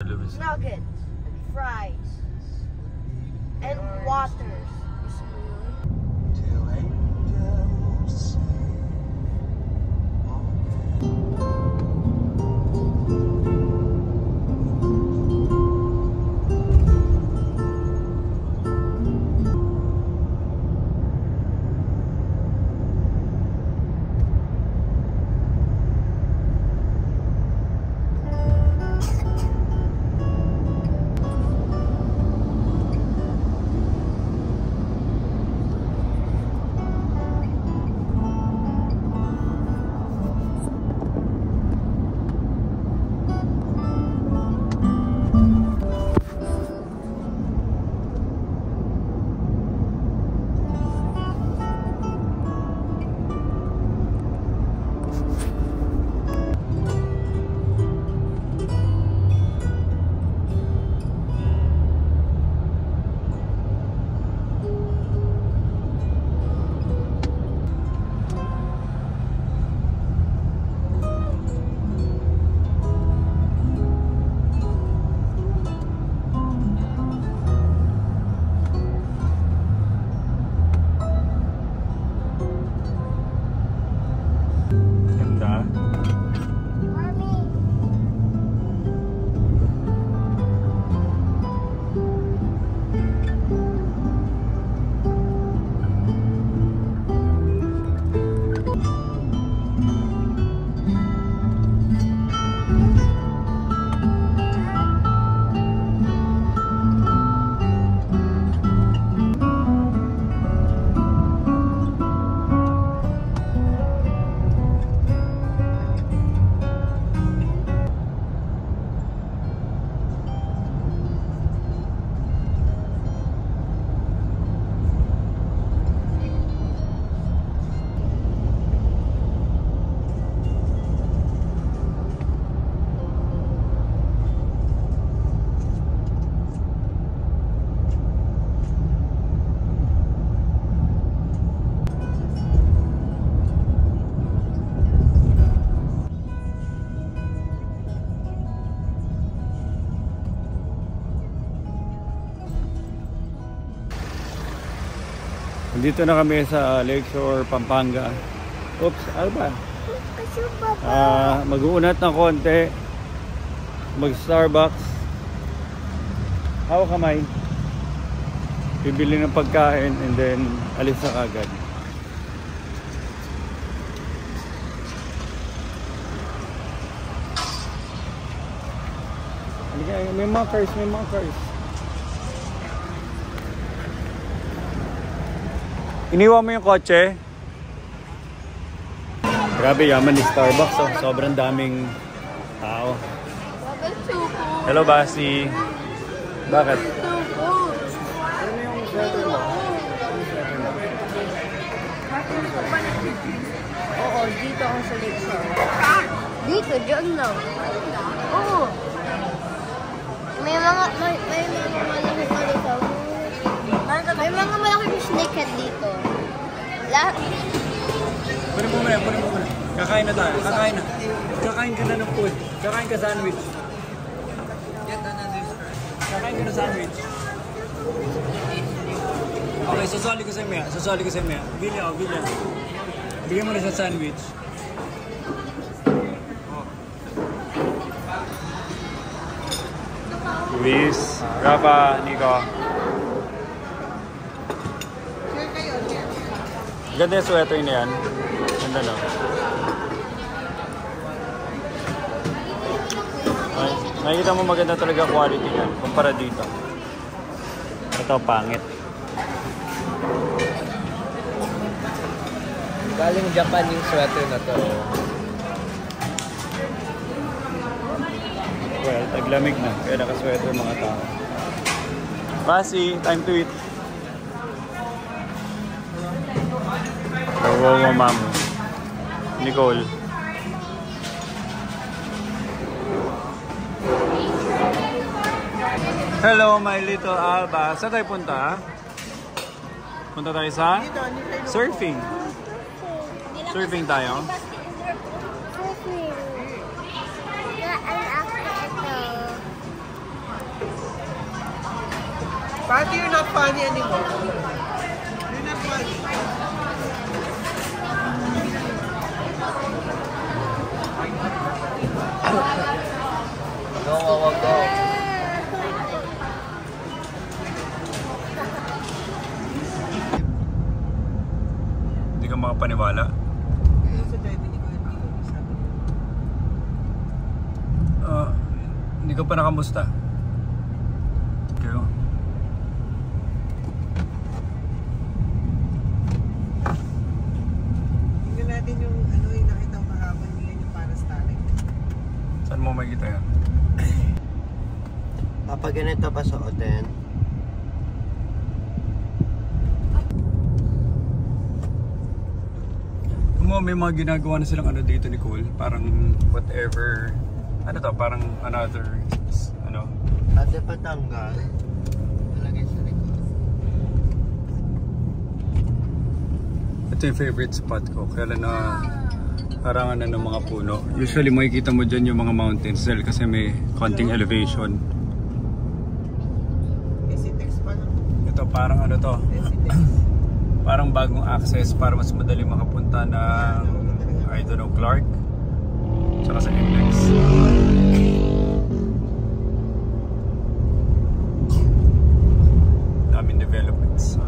Nuggets, fries, and waters. Dito na kami sa Lakeshore, Pampanga. Oops, ano ba? Mag-uunat ng konti. Mag-Starbucks. Hawak kamay. Bibili ng pagkain and then alis na kagad. May mga cars, may mga cars. Iniwan mo yung kotse? Grabe, yaman ni Starbucks. Oh. Sobrang daming tao. Hello, Basi. Bakit? Ano yung sweater mo? Oo, dito ako sa Lakeshore. Dito, dyan lang. Oo. May mga malaki pa dito. May mga malaking snakehead dito. Lahat. Punin mo muna. Kakain na tayo. Kakain ka na ng food. Kakain ka sandwich. Kakain ka na sandwich. Okay, sasali ko sa Mea. Bili ako. Bigyan mo na sa sandwich. Luis, Rafa, Nico. Ganda yung sweater na yan. Ganda lang. Nakikita mo maganda talaga quality yan kumpara dito. Ito pangit. Galing Japan yung sweater na to. Well, taglamig na. Kaya naka-sweater mga tao. Basi, time to eat. Wow, ma'am. Nicole. Hello, my little Alba. Saan tayo punta? Punta tayo sa surfing. Surfing tayo. Pati you're not funny anymore. You're not funny. Go, Wawa, go. Hindi ka makapaniwala. Hindi ka pa nakamusta. Okay. Tingnan natin yung ano yung nakita ko kahapon nila yung para static. Saan mo makikita yan? Kapag ganito pa suotin. May mga ginagawa na silang ano dito, Nicole. Parang whatever. Ano to? Parang another ano? Ate patanggal. Talagay sa likod. Ito yung favorite spot ko. Kailan na harangan na ng mga puno. Usually makikita mo dyan yung mga mountains dahil kasi may konting elevation. SCTEX pa lang. Ito parang ano to? Parang bagong access para mas madali makapunta ng I don't know, Clark tsaka sa Index. Daming developments.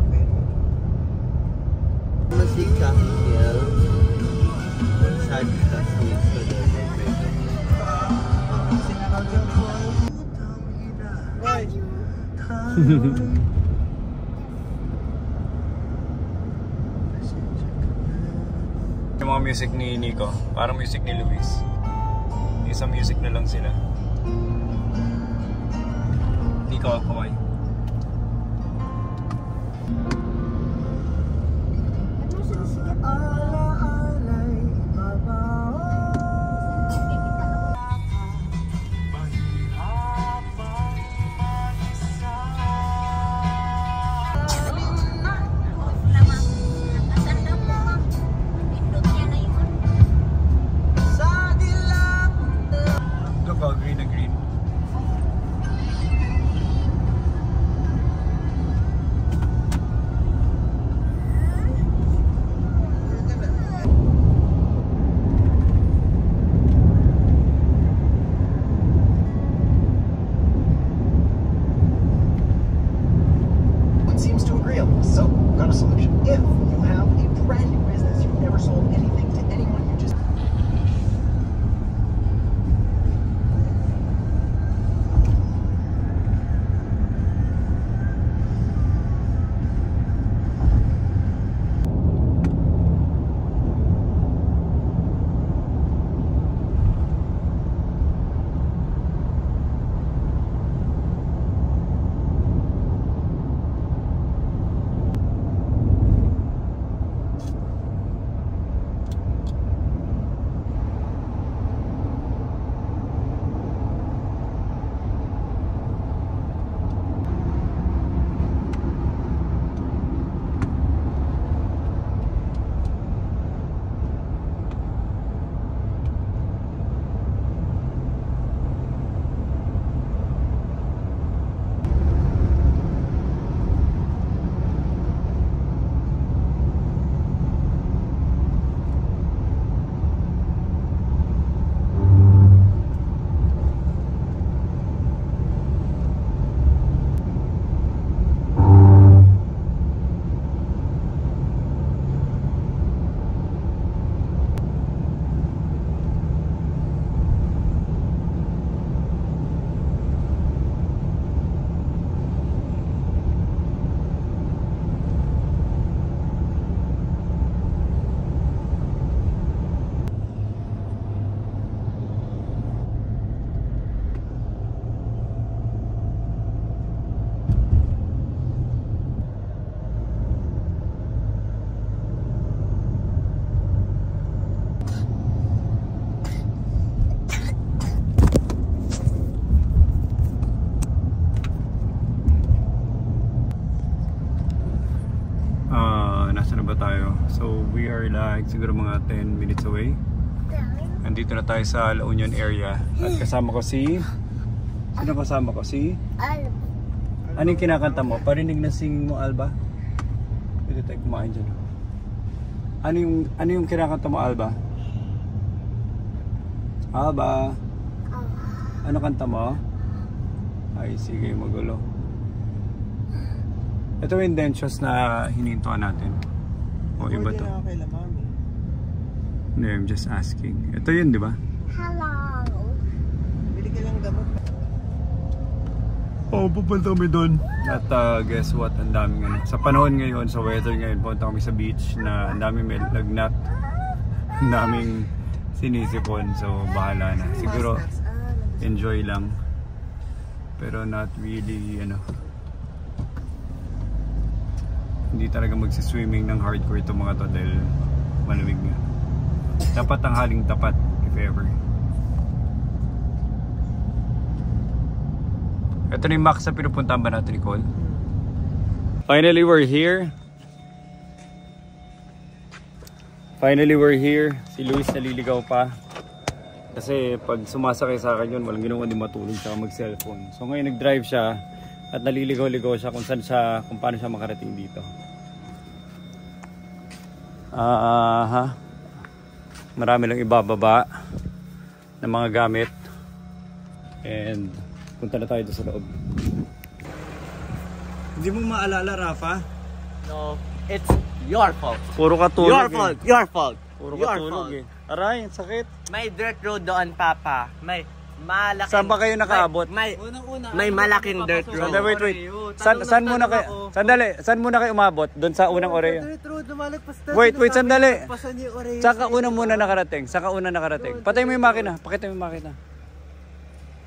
Okay. Masika hill. Sad ka sa Why? Yung mga music ni Nico, parang music ni Luis. Isang music na lang sila. Nico, kumay. Green na green. Seems too agreeable. So, got a solution. If you have a brand new business, you've never sold anything to anyone, you just So we are like siguro mga 10 minutes away. Nandito na tayo sa La Union area. At kasama ko si Sino kasama ko? Si? Alba. Ano yung kinakanta mo? Parinig na sing mo, Alba? Pwede tayo kumain dyan. Ano yung kinakanta mo, Alba? Alba? Ano kanta mo? Ay, sige, magulo. Ito yung dentures na hinintuan natin. O iba to? Okay lang, mami. No, I'm just asking. Ito yun, di ba? Hello. Bili ka lang gamot. Oo, pupunta kami doon. At guess what, ang daming ano. Sa panahon ngayon, sa weather ngayon, punta kami sa beach na ang daming may lagnat. Ang daming sinisipon. So, bahala na. Siguro, enjoy lang. Pero not really, ano. Hindi talaga magsiswimming ng hardcore itong mga to dahil malamig nga. Dapat ang haling tapat, if ever. Ito na yung max na pinupuntahan ba natin, Nicole? Finally, we're here. Finally, we're here. Si Luis naliligaw pa. Kasi pag sumasakay sa akin yun, walang ginawa din matulog siya mag-cellphone. So ngayon nag-drive siya at naliligaw-ligaw siya kung paano siya makarating dito. Marami lang ibababa ng mga gamit. And punta na tayo doon sa loob. Hindi mo maalala, Rafa? No, it's your fault. Puro ka tulog. Your fault. Puro ka tulog eh. Aray, sakit. May dirt road doon, Papa. May malaking... Saan ba kayo nakaabot? May malaking dirt road. Wait. Saan muna kayo? Saan muna kayo umabot? Doon sa unang Oreo? Dirt road, lumalagpas tayo. Wait, sandali. Pasan yung Oreo. Saka una muna nakarating. Patay mo yung makina. Pakita mo yung makina.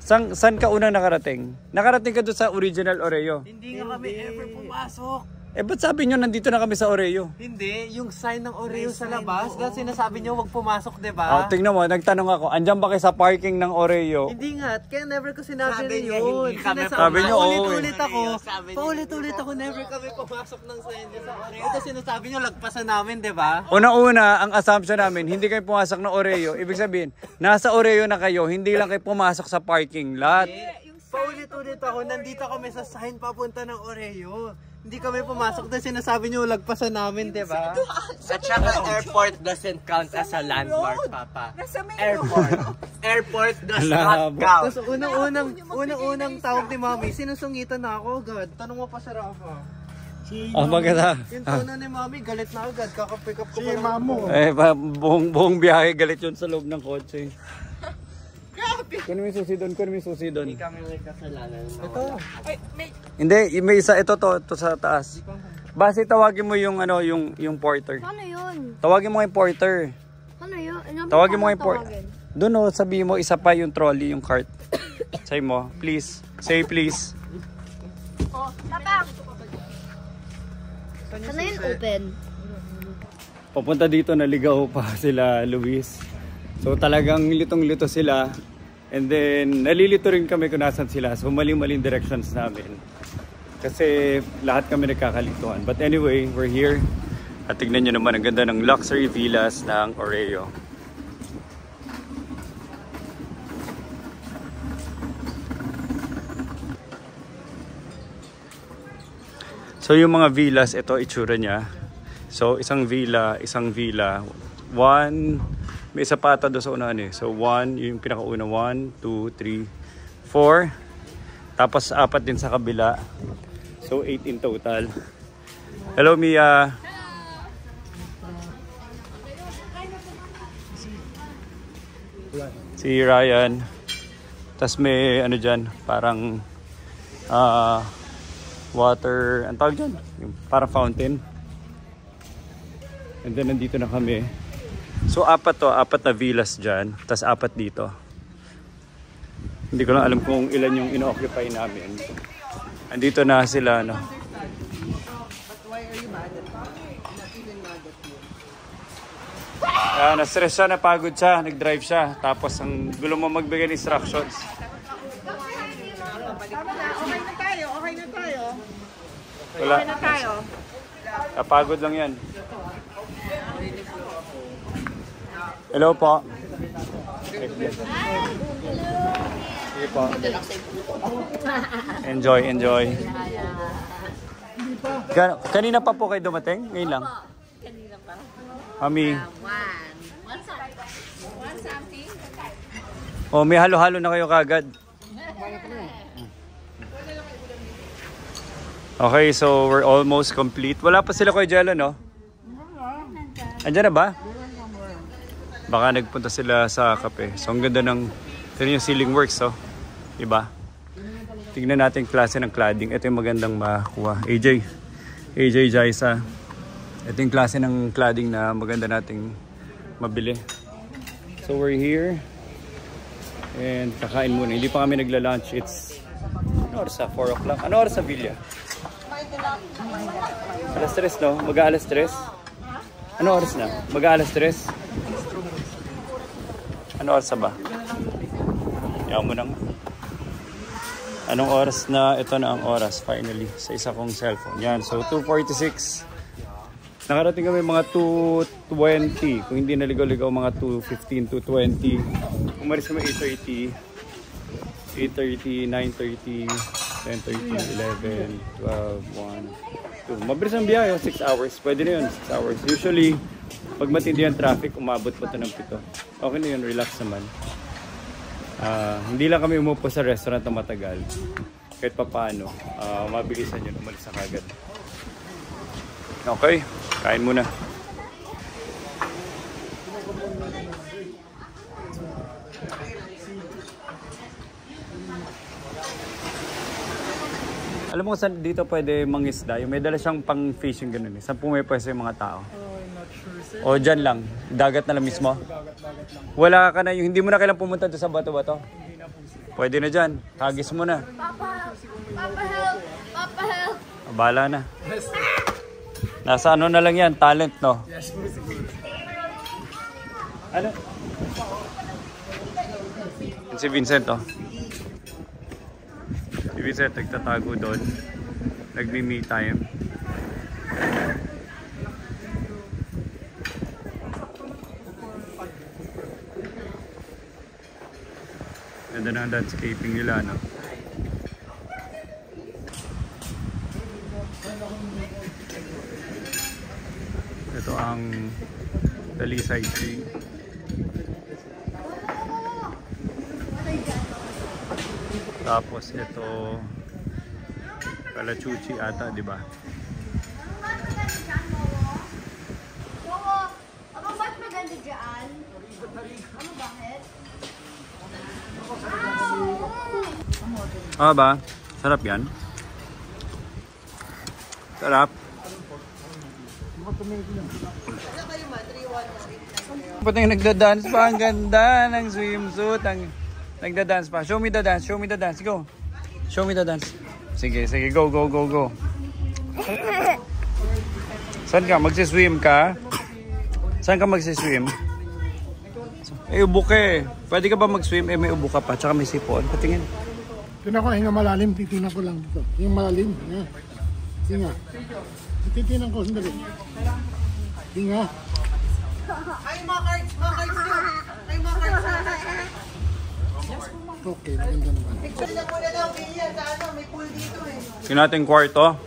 Saan ka unang nakarating? Nakarating ka doon sa original Oreo. Hindi nga kami ever pumasok. Eh ba't sabi nyo nandito na kami sa Oreo? Hindi, yung sign ng Oreo sa labas. Dahil sinasabi nyo wag pumasok, diba? Tingnan mo, nagtanong ako, andyan ba kayo sa parking ng Oreo? Hindi nga, kaya never ko sinabi Sabi niya, yun. hindi kami Sabi niyo, Paulit-ulit ako, never kami pumasok ng sign niya sa Oreo. Ito sinasabi nyo, lagpasan namin, diba? Una-una, ang assumption namin, hindi kayo pumasok ng Oreo. Ibig sabihin, nasa Oreo na kayo, hindi lang kayo pumasok sa parking lot. Paulit-ulit ako, nandito kami sa sign papunta ng Oreo. Hindi kami pumasok dahil sinasabi nyo, lagpasan namin, diba? At saka airport doesn't count as a landmark, Papa. Airport does not count. Tapos unang tawag ni Mami, sinusungitan na ako agad. Tanong mo pa sa Rafa. Maganda. Yung tono ni Mami, galit na agad. Kaka-pick up ko pa Mamo. Buong biyahe galit yun sa loob ng kotse. Kunin mo yung susi doon. Hindi kami may kasalanan. Ito. Hindi, may isa ito sa taas. Base tawagin mo yung yung porter. Ano yun? Tawagin mo yung porter. Ano yun? Tawagin mo yung porter. Doon sabihin mo isa pa yung trolley, yung cart. Say mo, please. Say please. Oh, tapang. Sana yun open? Papunta dito naligaw pa sila Luis. So talagang litong-lito sila. And then nalilito rin kami kung nasan sila. So mali-maling directions namin. Kasi lahat kami nagkakalituan. But anyway, we're here. At tignan nyo naman ang ganda ng luxury villas ng Oreo. So yung mga villas, ito itsura niya. So isang villa. May isa pa ata doon sa unahan eh. So 1, yung pinakauna. 1, 2, 3, 4. Tapos 4 din sa kabila. So 8 in total. Hello Mia. Si Ryan. Tapos may ano dyan, parang water, ang tawag dyan? Yung parang fountain. And then nandito na kami. So 4 na villas dyan, tas 4 dito. Hindi ko lang alam kung ilan yung ino-occupy namin. Andito na sila, no? Na-stress siya, napagod siya, nag-drive siya. Tapos ang gulo mo magbigay ng instructions. Okay na tayo. Wala. Napagod lang yan. Hello po. Sige po. Enjoy, enjoy. Kanina pa po kayo dumating? Ngayon lang? Kanina pa. Mami. One something. Oh, may halo-halo na kayo kagad. Okay, so we're almost complete. Wala pa sila kay Jello, no? Andiyan na ba? Baka nagpunta sila sa kape. So ang ganda ng yung ceiling works, oh. Diba? Tignan natin yung klase ng cladding. Ito yung magandang makuha. AJ, Jaisa. Ito yung klase ng cladding na maganda nating mabili. So we're here. And kakain muna. Hindi pa kami nagla-lunch. It's ano oras sa 4 o'clock? Ano oras sa Villa? Alas 3, no? Mag-aalas 3? Ano oras na? Mag-aalas 3? Ano oras ba? Yaw mo nang. Anong oras na? Ito na ang oras finally sa isa kong cellphone. Yan. So 2:46. Nakarating kami mga 2:20. Kung hindi naligaw-ligaw mga 2:15, 2:20. Umalis kami 8:30, 9:30, 10:30, 11, 12, 1, 2. Mabilis ang biyahe, 6 hours. Pwede na yun, 6 hours. Usually, pag matindi ang traffic, umabot pa ito ng 7. Okay na yun, relax naman. Hindi lang kami umupo sa restaurant na matagal. Kahit pa paano, mabilisan yun, umalis na kagad. Okay, kain muna. Alam mo saan dito pwede mangisda? Yung may dala siyang pang fishing ganun eh. Saan pumipwesto yung mga tao? Not sure, sir. O dyan lang? Dagat na lang mismo? Wala ka na yung hindi mo na kailang pumunta doon sa bato-bato? Hindi na po, sir. Pwede na dyan. Hagis mo na. Papa help! Papa help! Bala na. Nasa ano na lang yan? Talent, no? Yes, po, sir. Ano? Si Vincent, oh. Si Vincent, nagtatago doon. Nagmi-me time. Ganda na ang landscaping nila, no? Ito ang Dalisay Tree. Tapos ito Kalachuchi ata, di ba? Ano ba't maganda dyan? Ano bakit? Ah ba? Sarap yan? Sarap. Ba't yung nagda-dance pa? Ang ganda ng swimsuit. Nagda-dance pa. Show me the dance. Show me the dance. Go. Show me the dance. Sige, sige. Go, go, go, go. Saan ka? Magsiswim ka? Saan ka magsiswim? Eh, ubo ka eh. Pwede ka ba mag-swim? Eh, may ubo ka pa. Tsaka may sipon. Patingin. Tinan ko, hinga malalim. Titinan ko lang dito. Yung malalim. Yan. Hinga. Titinan ko. Sandali. Hinga. Ay, mga cards nyo. Ay, mga cards nyo. Okay, maganda naman. Picture na muna daw, William. Sa ano, may pool dito eh. Yung nating kwarto.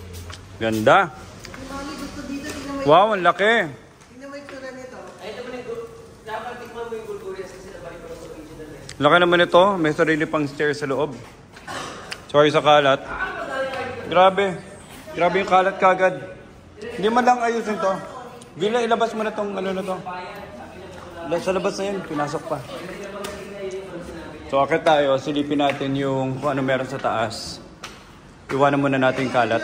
Ganda. Mami, gusto dito. Tingnan mo Wow, ang laki. yung itsura nito. Laki naman ito. May sarili pang stairs sa loob. Sorry sa kalat. Grabe. Grabe yung kalat kagad. Hindi man lang ayusin to. Villa, ilabas mo na tong ano na to. Sa labas na yun. Pinasok pa. So akit tayo. Silipin natin yung kung ano meron sa taas. Iwanan muna natin yung kalat.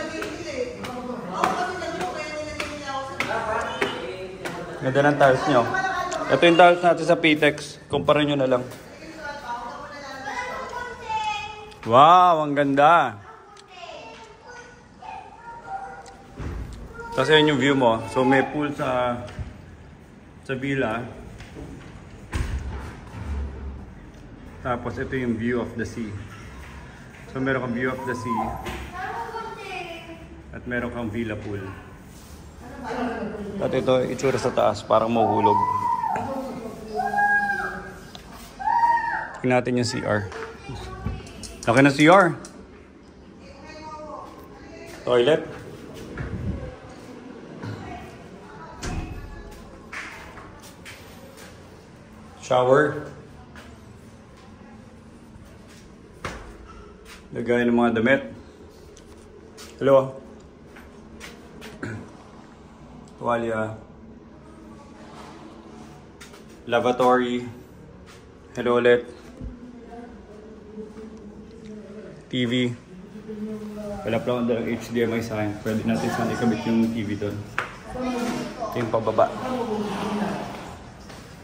Ganda ng tiles nyo. Ito yung tiles natin sa Pitex. Kumpara nyo na lang. Wow, ang ganda. Tapos yun yung view mo. So may pool sa villa. Tapos ito yung view of the sea. So meron kang view of the sea. At meron kang villa pool. At ito itsura sa taas, parang mahuhulog. Tingnan natin yung CR. Okay na CR. Toilet. Shower. Lagay ng mga damit. Hello. Tuwalya. Lavatory. Hello ulit. TV. Wala pa lang dalang HDMI sa akin. Pwede natin saan ikabit yung TV doon. Ito yung pababa.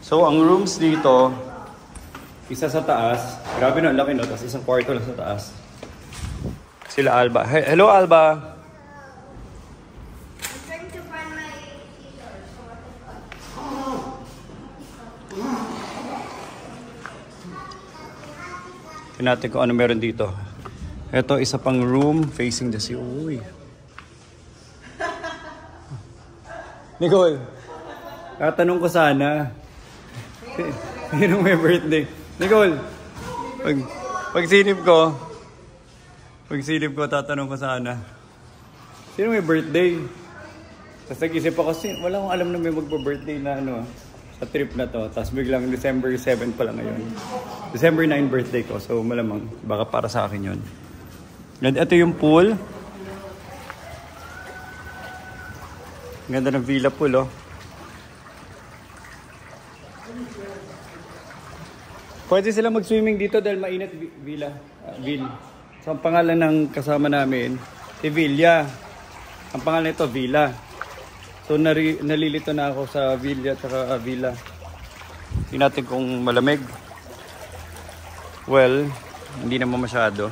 So, ang rooms dito, isa sa taas. Grabe na, laki no. Tapos isang kwarto lang sa taas. Sila Alba. Hello Alba! I'm trying to find my scissors. Tingnan natin kung ano meron dito. Ito, isa pang room facing the sea. Uy. Nicole, tatanong ko sana. Sino may birthday? Nicole, pag silip ko, tatanong ko sana. Sino may birthday? Tapos nag-isip ako, wala akong alam na may magpa-birthday na ano, sa trip na to. Tapos biglang December 7 pa lang ngayon. December 9 birthday ko. So malamang, baka para sa akin yun. And ito yung pool. Ganda ng villa pool, oh. Pwede sila mag-swimming dito dahil mainit villa. Ville. So ang pangalan ng kasama namin, si Villa. Ang pangalan nito, Villa. So nalilito na ako sa Villa at saka Villa. Tingnan natin kung malamig. Well, hindi naman masyado.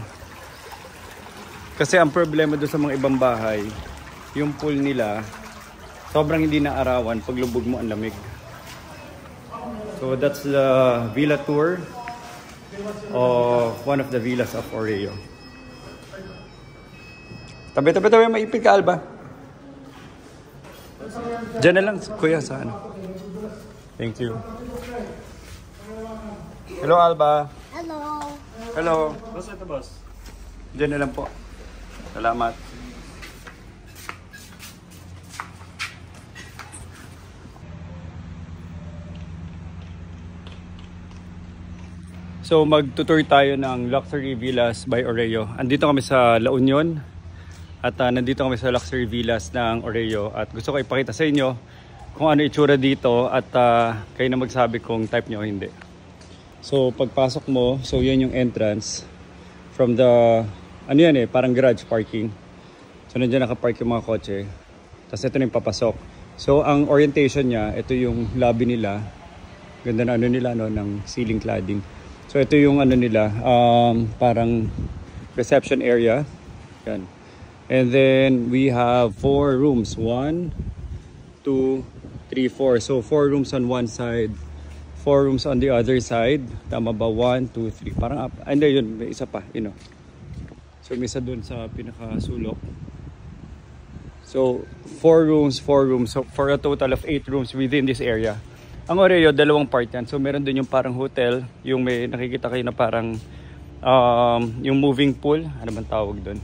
Kasi ang problema doon sa mga ibang bahay, yung pool nila, sobrang hindi na arawan pag lubog mo ang lamig. So that's the villa tour of one of the villas of Oreo. Tabi, maipit ka, Alba. Diyan na lang, kuya, sa ano. Thank you. Hello, Alba. Hello. Hello. Boss, ito, boss. Diyan na lang po. Salamat. So magtutour tayo ng Luxury Villas by Oreo. Andito kami sa La Union at nandito kami sa Luxury Villas ng Oreo at gusto ko ipakita sa inyo kung ano itsura dito at kayo na magsabi kung type nyo o hindi. So pagpasok mo, so yan yung entrance from the, ano yan parang garage parking. So nandiyan nakapark yung mga kotse. Tapos ito na yung papasok. So ang orientation niya, ito yung lobby nila. Ganda na ano nila, no, ng ceiling cladding. So ito yung ano nila, parang reception area. Yan. And then we have 4 rooms. 1, 2, 3, 4. So 4 rooms on one side, 4 rooms on the other side. Tama ba? 1, 2, 3. Parang up. Hindi, yun. May isa pa. You know. So may isa dun sa pinakasulok. So 4 rooms. So for a total of 8 rooms within this area. Ang Oreo, 2 part yan. So meron din yung parang hotel, yung may nakikita kayo na parang yung moving pool, ano bang tawag doon?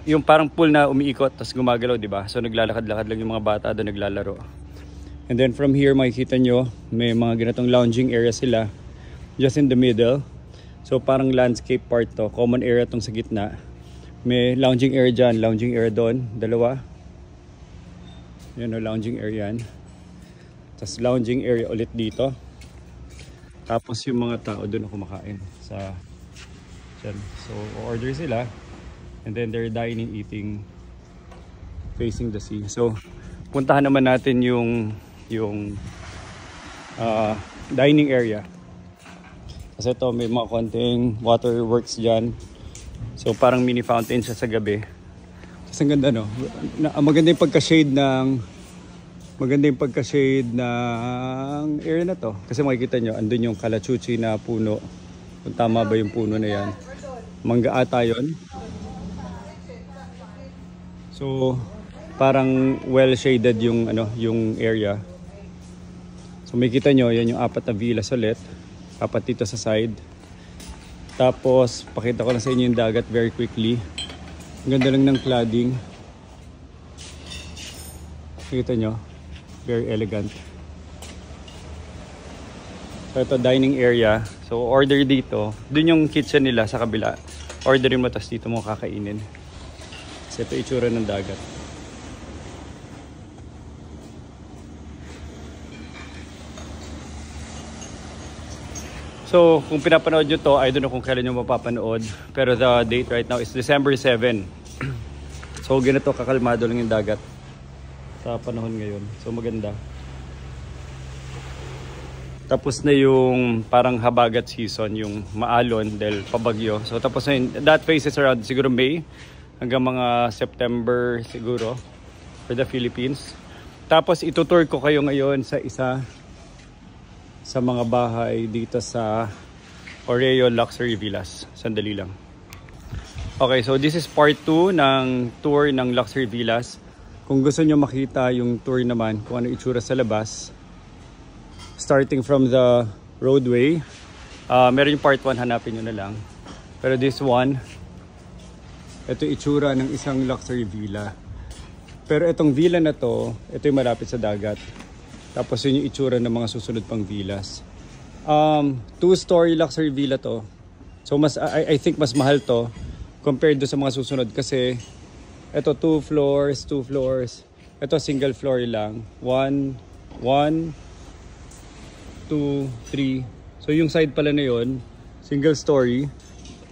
Yung parang pool na umiikot tapos gumagalaw, di ba? So naglalakad-lakad lang yung mga bata doon naglalaro. And then from here makikita nyo, may mga ganitong lounging area sila just in the middle. So parang landscape part to, common area tong sa gitna. May lounging area dyan, lounging area doon, 2. Yan o, lounging area yan. Tapos lounging area ulit dito. Tapos yung mga tao doon kumakain sa dyan. So order sila and then they're dining, eating facing the sea. So puntahan naman natin yung dining area. Kasi ito may mga konting waterworks dyan. So parang mini fountain siya sa gabi. Tapos ang ganda, no? Maganda yung pagka-shade ng area na to. Kasi makikita nyo, andun yung kalachuchi na puno. Kung tama ba yung puno na yan. Mangga ata yun. So, parang well shaded yung, yung area. So makikita nyo, yan yung 4 na villas ulit. 4 dito sa side. Tapos, pakita ko na sa inyo yung dagat very quickly. Ang ganda lang ng cladding. Kita nyo? Very elegant. So, ito, dining area. So, order dito. Dun yung kitchen nila sa kabila. Orderin mo, tas dito mo kakainin. So, ito itsura ng dagat. So, kung pinapanood nyo to, I don't know kung kailan nyo mapapanood. Pero the date right now is December 7. So, ganito kakalmado lang yung dagat sa panahon ngayon. So, maganda. Tapos na yung parang habagat season, yung maalon dahil pabagyo. So, tapos na yun. That phase is around siguro May hanggang mga September siguro for the Philippines. Tapos, itutour ko kayo ngayon sa isa sa mga bahay dito sa Oreo Luxury Villas. Sandali lang. Okay, so this is part 2 ng tour ng Luxury Villas. Kung gusto nyo makita yung tour naman, kung ano itsura sa labas, starting from the roadway, meron yung part 1, hanapin nyo na lang. Pero this one, ito itsura ng isang luxury villa. Pero itong villa na to, ito yung malapit sa dagat. Tapos yun yung itsura ng mga susunod pang villas. 2-story luxury villa to. So I think mas mahal to compared do sa mga susunod kasi ito 2 floors. Ito single floor lang. 1, 2, 3. So yung side pala na yun, single story.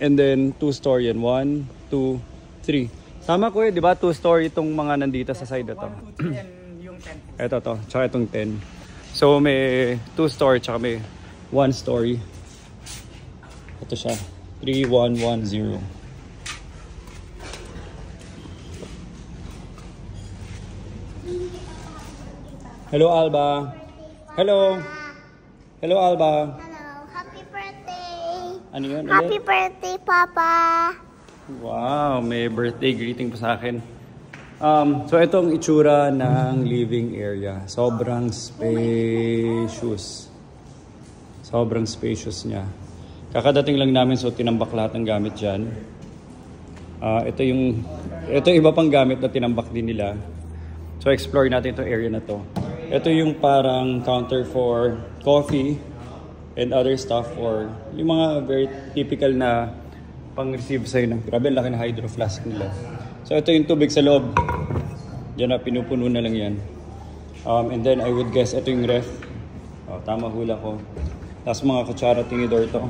And then 2-story yan. 1, 2, 3. Tama ko di ba? 2-story itong mga nandito sa side na to. Ito to, tsaka itong 10. So may 2-story tsaka may 1-story. Ito siya, 3110. Hello Alba. Hello. Hello Alba. Hello, happy birthday! Ano yun? Happy birthday, Papa! Wow, may birthday greeting pa sa akin. So itong itsura ng living area. Sobrang spacious. Sobrang spacious niya. Kakadating lang namin, so tinambak lahat ng gamit dyan. Ito yung iba pang gamit na tinambak din nila. So explore natin itong area na to. Ito yung parang counter for coffee and other stuff for yung mga very typical na pang-receive sa'yo na. Grabe, laki na hydro flask nila. So ito yung tubig sa loob. Diyan na, pinupuno na lang yan. And then I would guess ito yung ref. Tama hula ko. Tapos mga kutsara, tinidor to.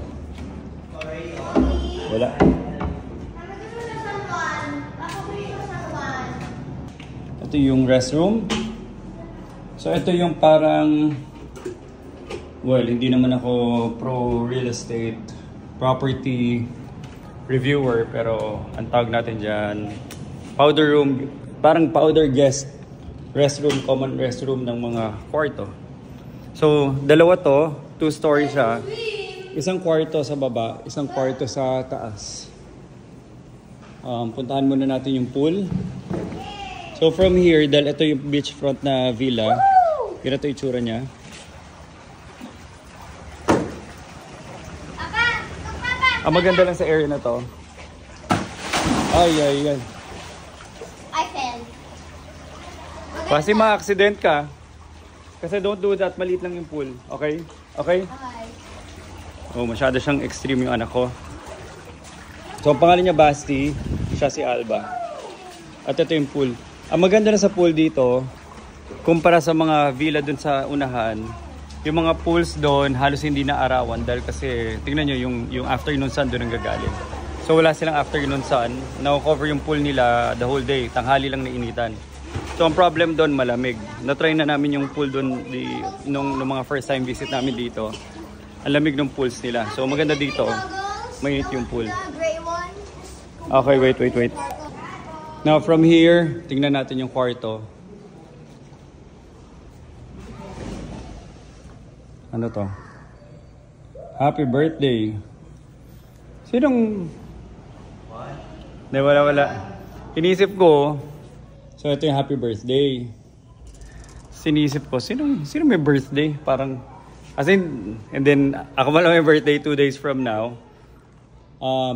Wala. Ito yung restroom. So ito yung parang, well, hindi naman ako pro real estate property reviewer, pero ang tawag natin dyan, powder room, parang powder guest restroom, common restroom ng mga kwarto. So dalawa to, 2-story siya, isang kwarto sa baba, isang kwarto sa taas. Puntahan muna natin yung pool. So from here, dahil ito yung beachfront na villa, ganito yung itsura niya. Ang maganda lang sa area na to. Ay. I fell. Kasi ma-accident ka. Kasi don't do that, maliit lang yung pool. Okay? Okay? Oh, masyado siyang extreme yung anak ko. So, ang pangalan niya Basti, siya si Alba. At ito yung pool. Ang maganda na sa pool dito, kumpara sa mga villa dun sa unahan, yung mga pools doon halos hindi na arawan dahil kasi tingnan nyo yung afternoon sun doon ang gagaling. So wala silang afternoon sun, na-cover yung pool nila the whole day, tanghali lang nainitan. So ang problem doon malamig. Na-try na namin yung pool doon nung mga first time visit namin dito. Ang lamig ng pools nila. So maganda dito, mainit yung pool. Okay, wait. Now from here, tingnan natin yung kwarto. Ano to? Happy birthday. Sinong? Hindi, wala. Inisip ko. So, ito yung happy birthday. Sinisip ko, sino may birthday? Parang, as in, and then, ako malang may birthday 2 days from now.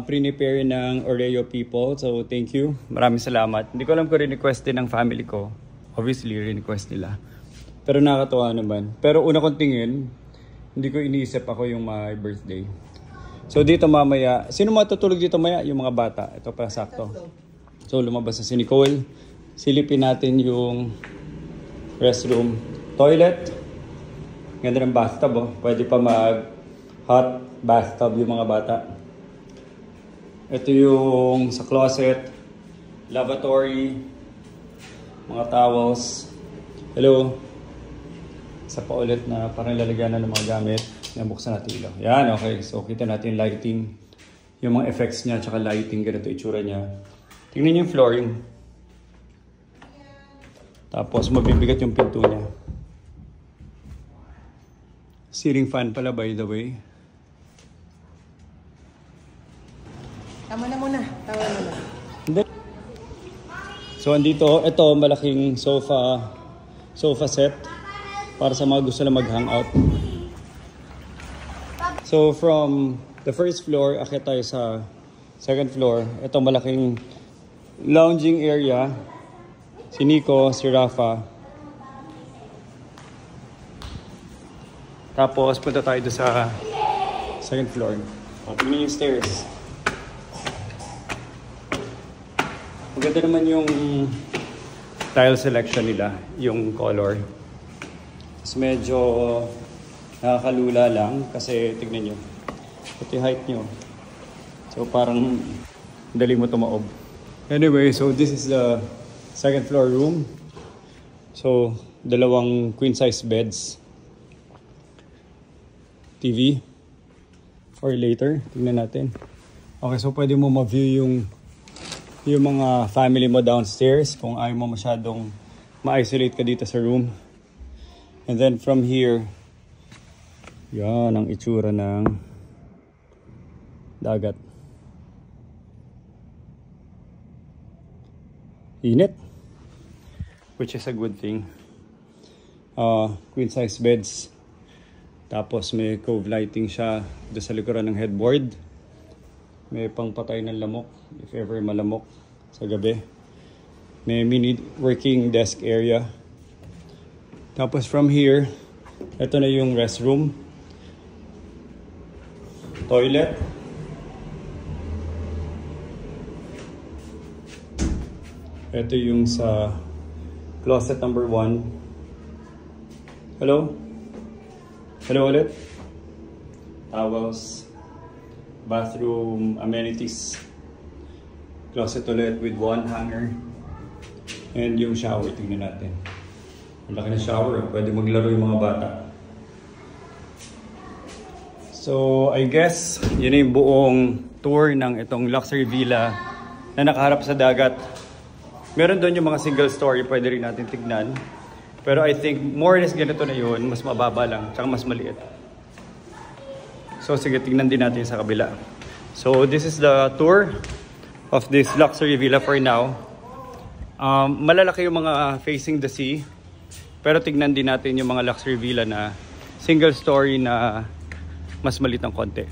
prepare ng Oreo people. So, thank you. Maraming salamat. Hindi ko alam kung request din ng family ko. Obviously, request nila. Pero nakakatuwa naman. Pero una kong tingin, hindi ko iniisip ako yung my birthday. So, dito mamaya, sino matutulog dito maya? Yung mga bata. Ito pa sakto. So, lumabas na si Nicole. Silipin natin yung restroom. Toilet. Ganda ng bathtub, oh. Pwede pa mag-hot bathtub yung mga bata. Ito yung sa closet, lavatory, mga towels. Hello. Isa pa ulit na parang lalagyan na ng mga gamit. Nabuksan natin ilaw. Yan, okay. So, kita natin lighting. Yung mga effects niya, tsaka lighting, ganito itsura niya. Tingnan niyo yung flooring. Tapos, mabibigat yung pinto niya. Ceiling fan pala, by the way. Tama na muna. Hindi. So, andito, ito, malaking sofa set para sa mga gusto na mag-hangout. So, from the first floor, akit tayo sa second floor. Ito, malaking lounging area. Si Nico, si Rafa. Tapos, punta tayo doon sa second floor. Tingnan yung stairs. Maganda naman yung tile selection nila, yung color. Tapos medyo nakakalula lang kasi tignan nyo. Ito yung height nyo. So parang dali mo tumaob. Anyway, so this is the second floor room. So, dalawang queen size beds. TV. For later, tignan natin. Okay, so pwede mo ma-view yung mga family mo downstairs kung ayaw mo masyadong ma-isolate ka dito sa room. And then from here, yan ang itsura ng dagat. Init. Which is a good thing. Queen size beds. Tapos may cove lighting siya doon sa likuran ng headboard. May pangpatay ng lamok, if ever malamok sa gabi. May mini working desk area. Tapos from here, ito na yung restroom. Toilet. Ito yung sa closet number 1. Hello? Hello ulit? Towels. Bathroom amenities. Closet ulit with one hanger. And yung shower, tingnan natin. Ang laki ng shower, pwede maglaro yung mga bata. So, I guess, yun yung buong tour ng itong luxury villa na nakaharap sa dagat. Meron doon yung mga single story, pwede rin natin tignan. Pero I think more or less ganito na yun, mas mababa lang, tsaka mas maliit. So sige, tingnan din natin sa kabila. So this is the tour of this luxury villa for now. Malalaki yung mga facing the sea. Pero tignan din natin yung mga luxury villa na single story na mas maliit ng konti.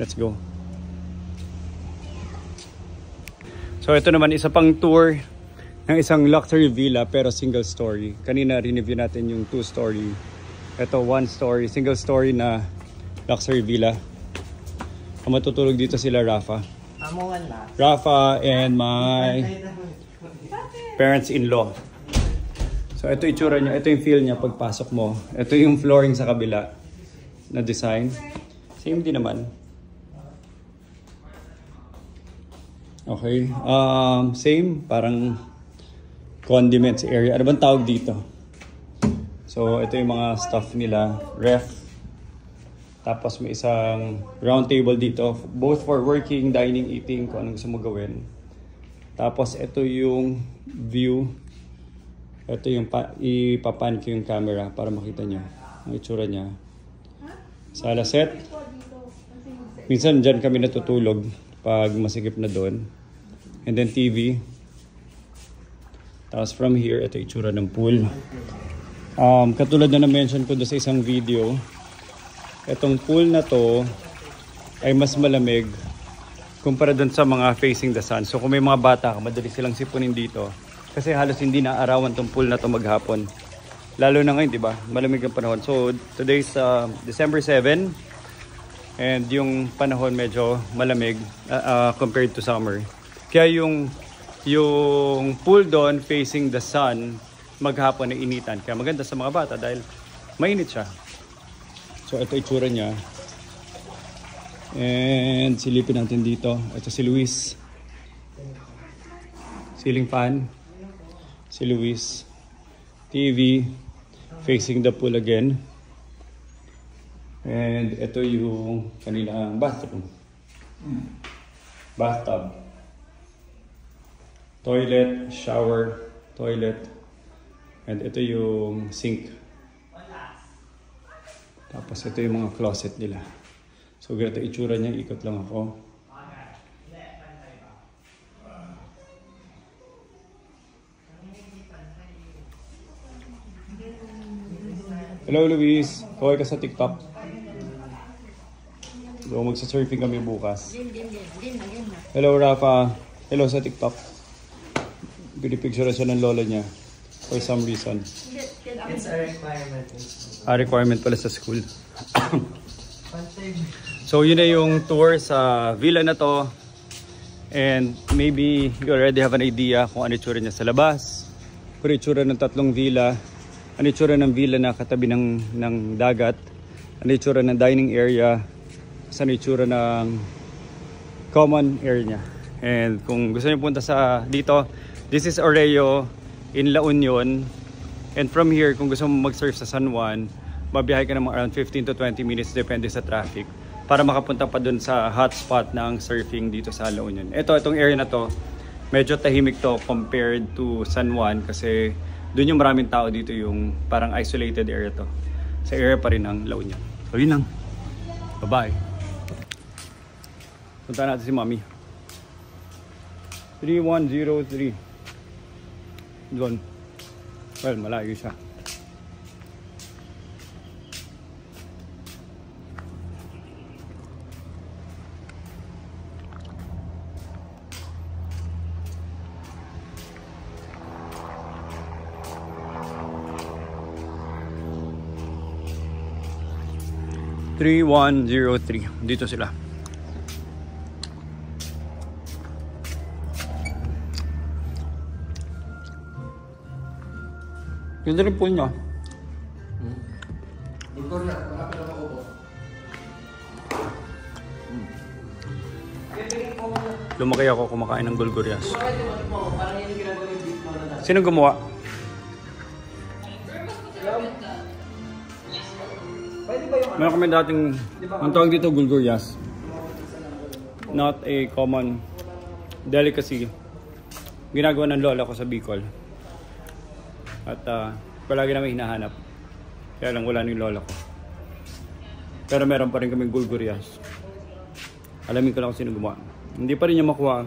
Let's go. So ito naman isa pang tour ng isang luxury villa pero single story. Kanina review natin yung 2-story. Ito 1-story, single story na luxury villa. Ang matutulog dito sila Rafa. Rafa and my parents-in-law. So ito itsura niya, ito yung feel niya pagpasok mo. Ito yung flooring sa kabila na design. Same din naman. Okay, same, parang condiments area. Ano bang tawag dito? So, ito yung mga stuff nila. Ref. Tapos may isang round table dito. Both for working, dining, eating, kung anong gusto mo gawin. Tapos, ito yung view. Ito yung ipapan ko yung camera para makita nyo ang itsura niya. Sala set. Minsan dyan kami natutulog pag masikip na doon. And then TV. Tapos from here, ito yung itsura ng pool. Katulad na na-mention ko doon sa isang video, itong pool na to ay mas malamig kumpara dun sa mga facing the sun. So kung may mga bata, madali silang sipunin dito. Kasi halos hindi na arawan tong pool na to maghapon. Lalo na ngayon, di ba? Malamig ang panahon. So today's December 7. And yung panahon medyo malamig compared to summer. Kaya yung pool doon facing the sun, maghapon na initan. Kaya maganda sa mga bata dahil mainit siya. So ito itsura niya. And silipin natin dito. Ito si Luis. Ceiling fan. Si Luis. TV. Facing the pool again. And ito yung kanilang bathroom. Bathtub. Toilet, shower, toilet. And ito yung sink. Tapos ito yung mga closet nila. So ganito itsura niya, ikot lang ako. Hello Luis, kaway ka sa TikTok. So magsa-surfing kami bukas. Hello Rafa, hello sa TikTok. Pinipicture siya ng lola niya for some reason. It's a requirement. Requirement pala sa school. So yun na yung tour sa villa na to. And maybe you already have an idea kung ano itsura niya sa labas. Kung itsura ng tatlong villa. Ano itsura ng villa na katabi ng dagat. Ano itsura ng dining area. Ano itsura ng common area niya. And kung gusto niyo punta sa dito, this is Oreo in La Union. And from here, kung gusto mo mag-surf sa San Juan, mabiyahe ka naman around 15 to 20 minutes depende sa traffic para makapunta pa dun sa hotspot ng surfing dito sa La Union. Itong area na to, medyo tahimik to compared to San Juan kasi dun yung maraming tao dito, yung parang isolated area to. Sa area pa rin ng La Union. So yun lang. Bye-bye. Punta natin si Mami. 3103. Doon. Well, malayo siya. Dito sila. Ganda rin po niya. Lumaki ako kumakain ng gulgurias. Sino gumawa? Meron kami dating, ang tawag dito gulgurias. Not a common delicacy. Ginagawa ng lola ko sa Bicol. At palagi namin hinahanap. Kaya lang wala ng lola ko. Pero meron pa rin kaming gulgurias. Alamin ko lang kung sino gumawa. Hindi pa rin niya makuha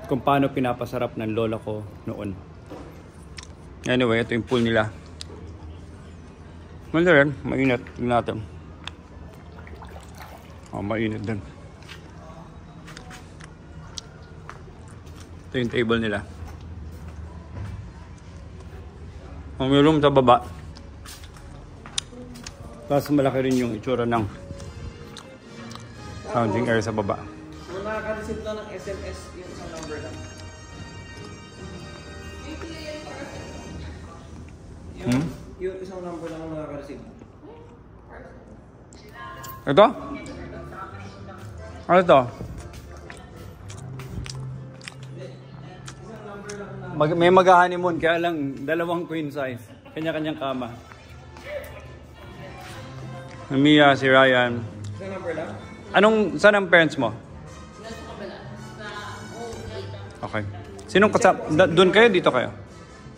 kung paano pinapasarap ng lola ko noon. Anyway, ito yung pool nila. Maganda rin, mainit. Tingnan natin. Mainit din. Ito yung table nila. May room sa baba. Tapos malaki rin yung itsura ng lounging area sa baba. Kung nakaka-receive lang ng SMS, yung isang number lang. Yung isang number lang ang nakaka-receive. Ito? Ano ito? May mag-honeymoon, kaya lang dalawang queen size. Kanya-kanyang kama. Mia, si Ryan. Isang number lang? Saan ang parents mo? Okay. Sinong kasama? Doon kayo? Dito kayo?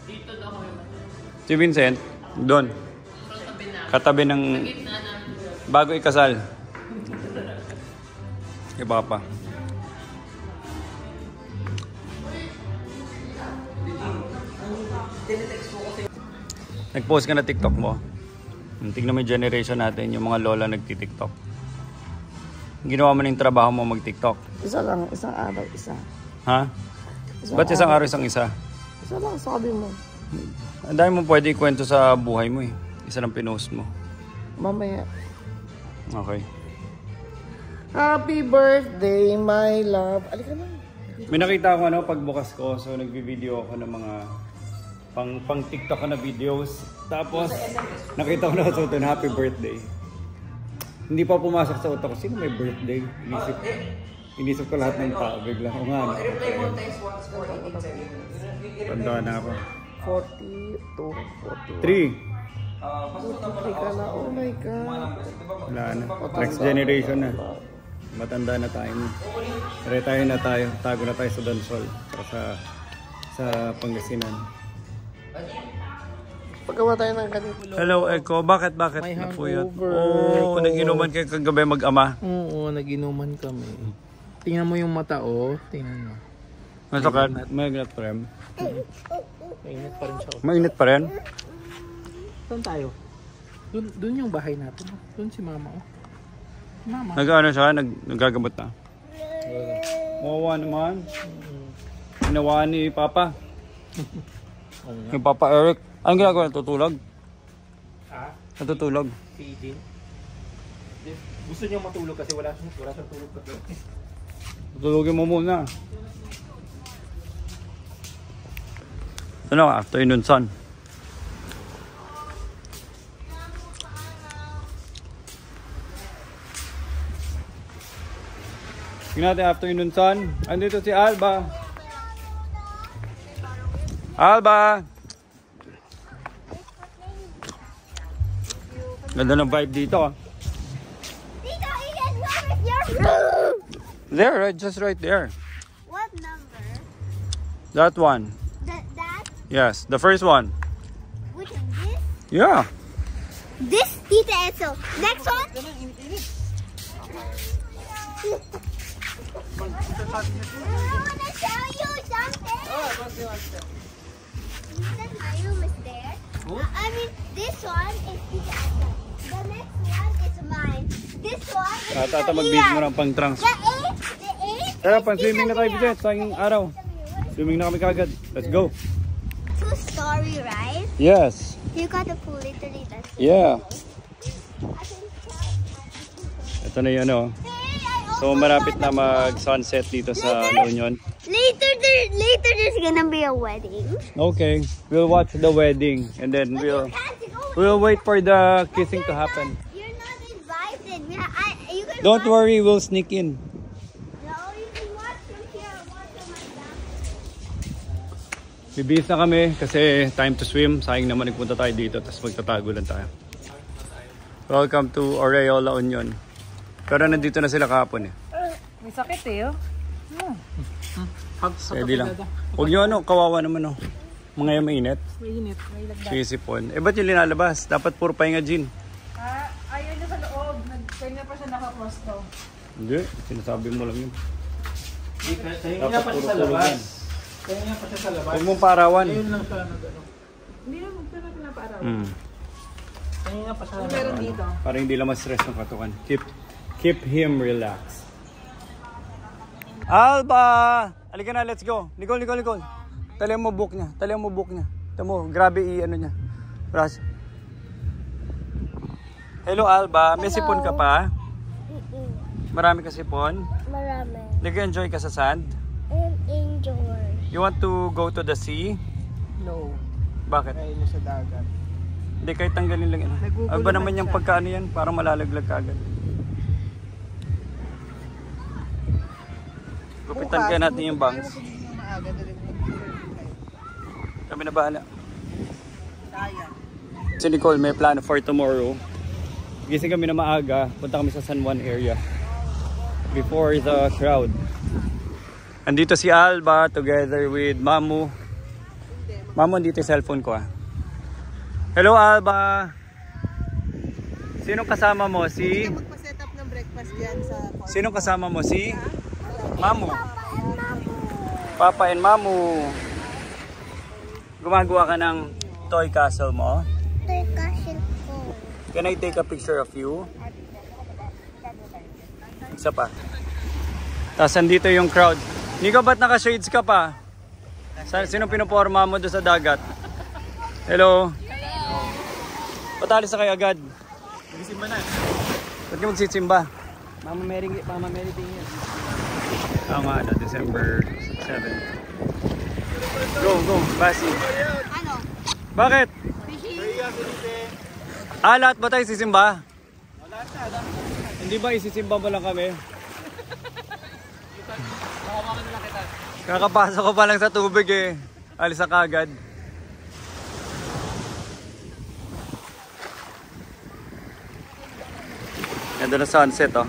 Dito daw kayo. Si Vincent? Doon. Katabi ng... Bago ikasal. Iba pa. Nag-post ka na TikTok mo. Tingnan mo yung generation natin, yung mga lola nagti-TikTok. Ginawa mo na yung trabaho mo mag-TikTok? Isa lang, isang araw, isa. Ha? Ba't isang araw, isang isa? Isa lang, sabi mo. Ang dami mo pwede ikwento sa buhay mo eh. Isa lang pinost mo. Mamaya. Okay. Happy birthday, my love. Alika na. May nakita ko pagbukas ko. So nagbi-video ako ng mga pang TikTok ko na videos. Tapos nakita ko na sa utan, happy birthday. Hindi pa pumasok sa utak ko, sino may birthday? Inisip ko lahat ng tao. Bigla ko nga. Tanda na ako. 42, 3. 43 ka na. Oh my God. Wala na. Next generation na. Matanda na tayo. Retire na tayo. Tago na tayo sa Donsol. Sa Pangasinan. Paggawa tayo ng ganito. Hello, Echo. Bakit? May Napuyat. hangover. Oo, nag-inuman kayo kagabi mag-ama. Oo, nag-inuman kami. Tingnan mo yung mata, oh. Tingnan mo. Masakit? Mainit pa rin. Mainit pa rin siya. Mainit pa rin? Saan tayo? Doon yung bahay natin. Doon si mama, oh. Mama. Nag-ano siya? Nagagamot na? Mawawa naman. Ginawa ni Papa. Yung Papa Eric. Anong ginagawa? Natutulog? Ha? Natutulog? Feeding. Gusto niya matulog kasi wala siyang tulog kasi. Tutulogin mo muna. Ano? Afternoon sun. Tingnan natin afternoon sun. Andito si Alba. Alba! Ganda ng vibe dito ah. Tito, Ian, where is your room? There, right, just right there. What number? That one. That? Yes, the first one. Which one? This? Yeah. This, Tita Esso. Next one? I want to show you something. Oh, what do you want to show? You said my room is there. I mean, this one is Tita Esso. The next one is mine. This one is Tata mag-video mo ng pang-transfer. The eight. Tara, pang-swimming na tayo, Bijet. Sayang araw. Swimming na kami kagad. Let's go. Two-story, right? Yes. You got the pool literally. Yeah. Ito na yun, oh. So, marapit na mag-sunset dito sa La Union. Later there's gonna be a wedding. Okay. We'll watch the wedding and then we'll wait for the kissing to happen. You're not invited. You can Don't watch. worry, we'll sneak in. No, you can watch from here. Watch from my back. Bibihis na kami kasi time to swim. Sayang naman nagpunta tayo dito tapos magtatago lang tayo. Welcome to Oreo, La Union. Pero nandito na sila kahapon eh. May sakit eh, oh. Pwede lang. Huwag nyo kawawa naman oh. Mga yung mainit. Mainit, may lagdag. Sisipon. Eh ba't yung linalabas? Dapat puro pahinga gin. Ayaw niya sa loob. Kanya pa siya naka-cross daw. Hindi, sinasabi mo lang yun. Kaya pa siya sa labas. Kaya pa siya sa labas. Huwag mong parawan. Ayun lang siya nag-ano. Hindi na pinapaaraw. Kaya pa siya Meron dito. Para hindi lang ma-stress ng katukan. Keep him relaxed. Alba! Halika na, let's go. Nicole. Talihan mo book niya. Ito mo, grabe i-ano niya. Ras. Hello, Alba. May sipon ka pa? Marami ka sipon? Marami. Nag-enjoy ka sa sand? Enjoy. You want to go to the sea? No. Bakit? Kaya mo sa dagat. Hindi, kahit tanggalin lang yan. Ano ba naman yung pagkaano yan? Parang malalaglag ka agad. Gupitan kaya natin yung bangs. Kami na bahala. Si Nicole may plano for tomorrow. Gising kami na maaga. Punta kami sa San Juan area. Before the crowd. Andito si Alba together with Mamu. Mamu, andito yung cellphone ko ah. Hello Alba! Sinong kasama mo? Si? Magpa-set up ng breakfast dyan sa... Sinong kasama mo? Si? Mamu. Papa and Mamu. Gumagawa ka ng toy castle mo? Toy castle ko. Can I take a picture of you? Isa pa. Tapos andito yung crowd. Nico, ba't naka-shades ka pa? Sino pinuporma mo doon sa dagat? Hello? Patalis na kayo agad. Magsisimba na. Ba't ka magsisimba? Mama Mary tingin. Tama na, December 7. Go, Basi. Ano? Bakit? Lahat ba tayo sisimba? Hindi ba isisimba mo lang kami? Kakapasok ko pa lang sa tubig eh. Alis na kagad. Ganda na sunset oh.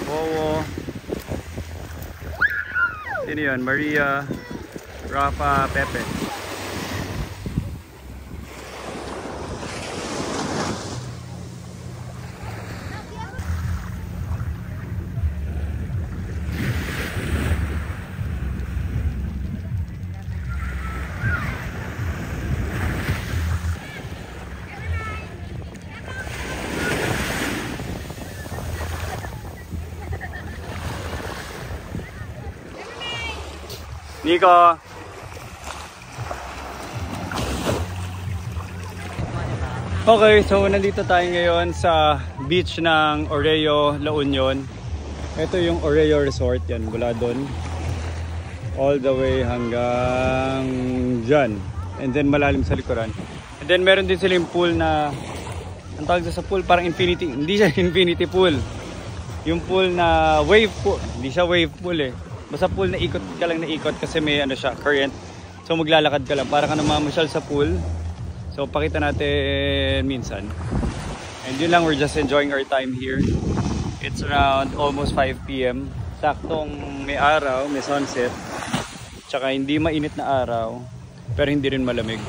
Wow. Sino yun? Maria, Rafa, Pepe. Nico. Okay, so nandito tayo ngayon sa beach ng Oreo, La Union. Ito yung Oreo Resort, yan, mula doon all the way hanggang dyan. And then malalim sa likuran. And then meron din silang pool na, ang tawag sa pool, parang infinity. Hindi siya infinity pool. Yung pool na wave pool. Hindi siya wave pool eh. Basta pool na ikot ka lang na ikot kasi may ano siya, current. So maglalakad ka lang para ka namamasyal sa pool. So pakita natin minsan. And yun lang, we're just enjoying our time here. It's around almost 5 PM. Saktong may araw, may sunset. Tsaka hindi mainit na araw, pero hindi rin malamig.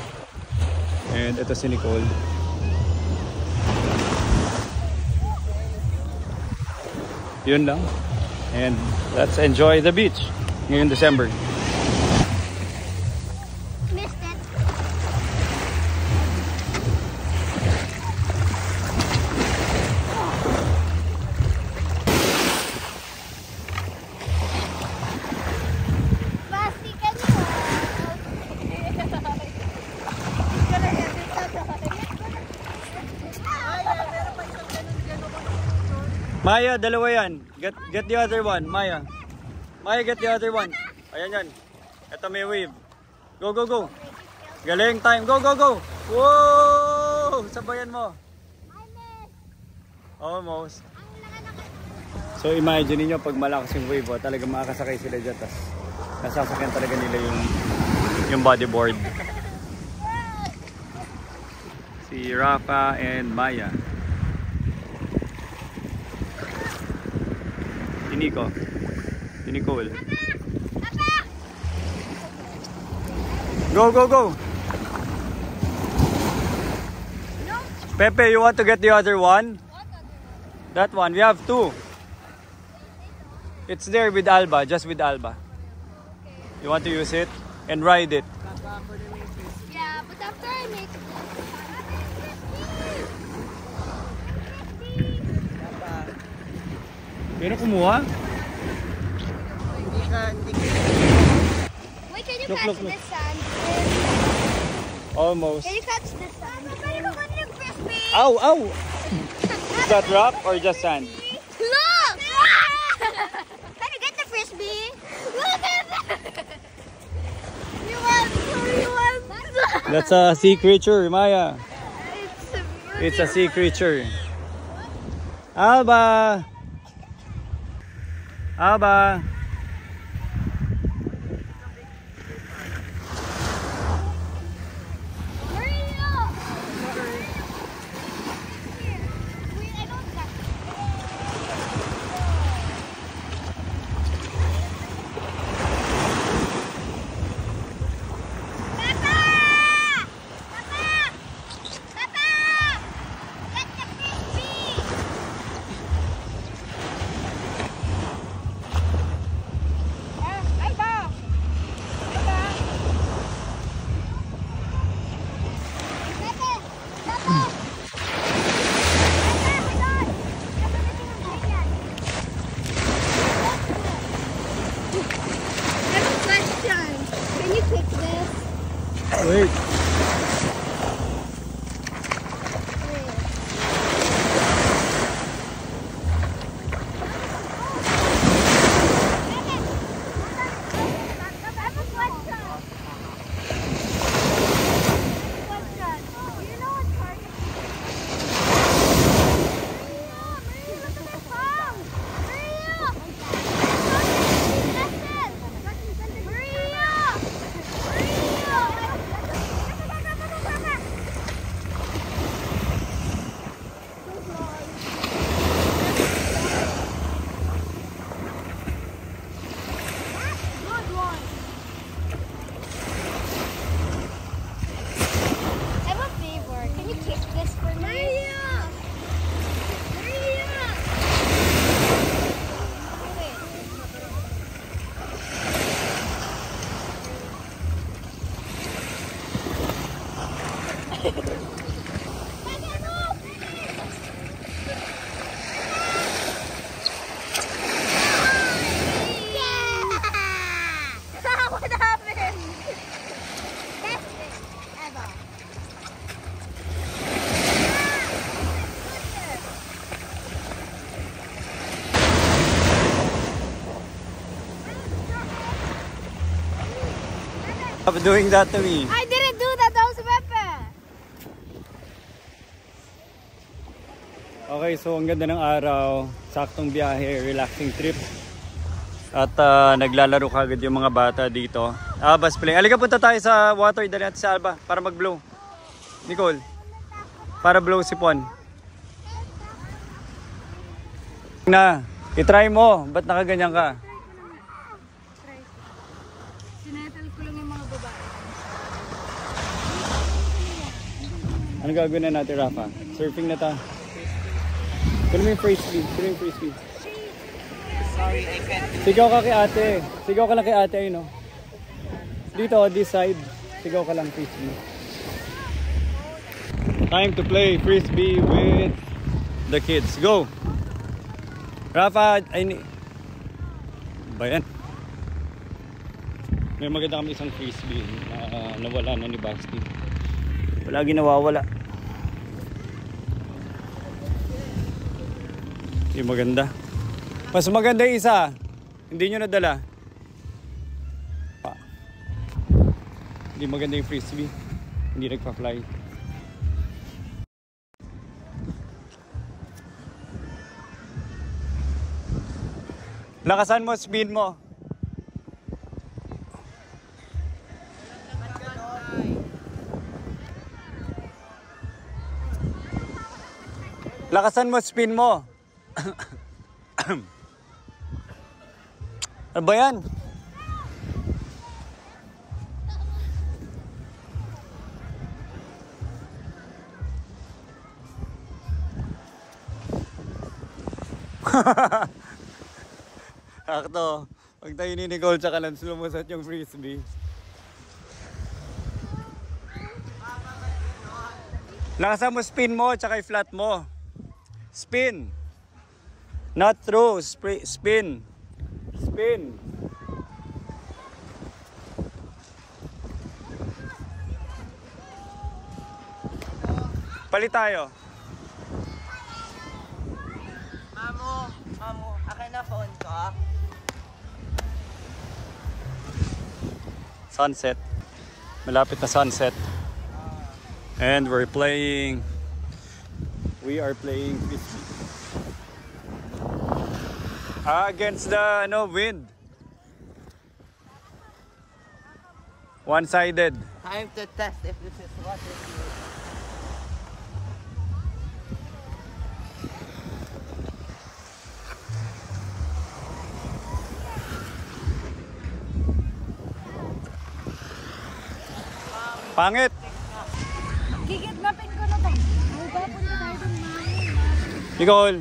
And ito si Nicole. Yun lang. And let's enjoy the beach ngayong December. Missed it. Basti ka niyo. Maya, dalawa yan. Get the other one, Maya. Maya, get the other one. Ayan yan. Ito may wave. Go, go, go. Galing time. Go, go, go. Whoa! Sabayan mo. Almost. So imagine niyo pag malakas yung wave, talaga makakasakay sila dyan. Tapos nasasakyan talaga nila yung bodyboard. Si Rafa and Maya. Nico. Si Nicole. Go, go, go. Pepe, you want to get the other one? That one. We have two. It's there with Alba, just with Alba. You want to use it and ride it? Yeah, but after I make Pero kumuha? Wait, can you Look, catch look, look. the sand? Almost. Can you catch the sand? Frisbee! Ow, ow! Is that rock or just sand? Look! Can you get the frisbee? Look at that! You want? That's a sea creature, Maya. It's It's a sea creature. Alba! Alba! Wait. What happened? Best ever. Stop doing that to me. I didn't do that. That was Pepe. Okay, so ang ganda ng araw. Saktong biyahe, relaxing trip. At naglalaro kagad yung mga bata dito. Bus play. Halika, punta tayo sa water. Dali natin sa Alba para mag-blow. Nicole, para blow si Pon. Na, itry mo. Ba't nakaganyan ka? Sinatal ko lang yung mga babae. Ano gagawin na natin, Rafa? Surfing na ta. Kunin mo yung frisbee. Kunin mo yung frisbee. Sorry, I can't. Sigaw ka kay ate. Sigaw ka lang kay ate, ayun, no? Dito, this side. Sigaw ka lang, frisbee. Time to play frisbee with the kids. Go! Rafa, ba yan? May maganda kami isang frisbee na nawala na ni Basti. Palagi nawawala. Yung maganda. Mas maganda yung isa. Hindi nyo nadala. Hindi maganda yung frisbee. Hindi nagpa-fly. Lakasan mo, speed mo. Lakasan mo, spin mo. Ano ba yan? Akto, pag tayo ni Nicole tsaka lang lumusat yung frisbee. Lakasan mo, spin mo tsaka i-flat mo. Spin. Not throw, spin. Spin. Palit tayo. Mamo, akin na phone ko. Sunset. Malapit na sunset. And we are playing frisbee. Against the wind. One-sided. Time to test if this is what it is. Pangit. Gigitnapin ko na to. Ay, papunta tayo dun, mami. Nicole.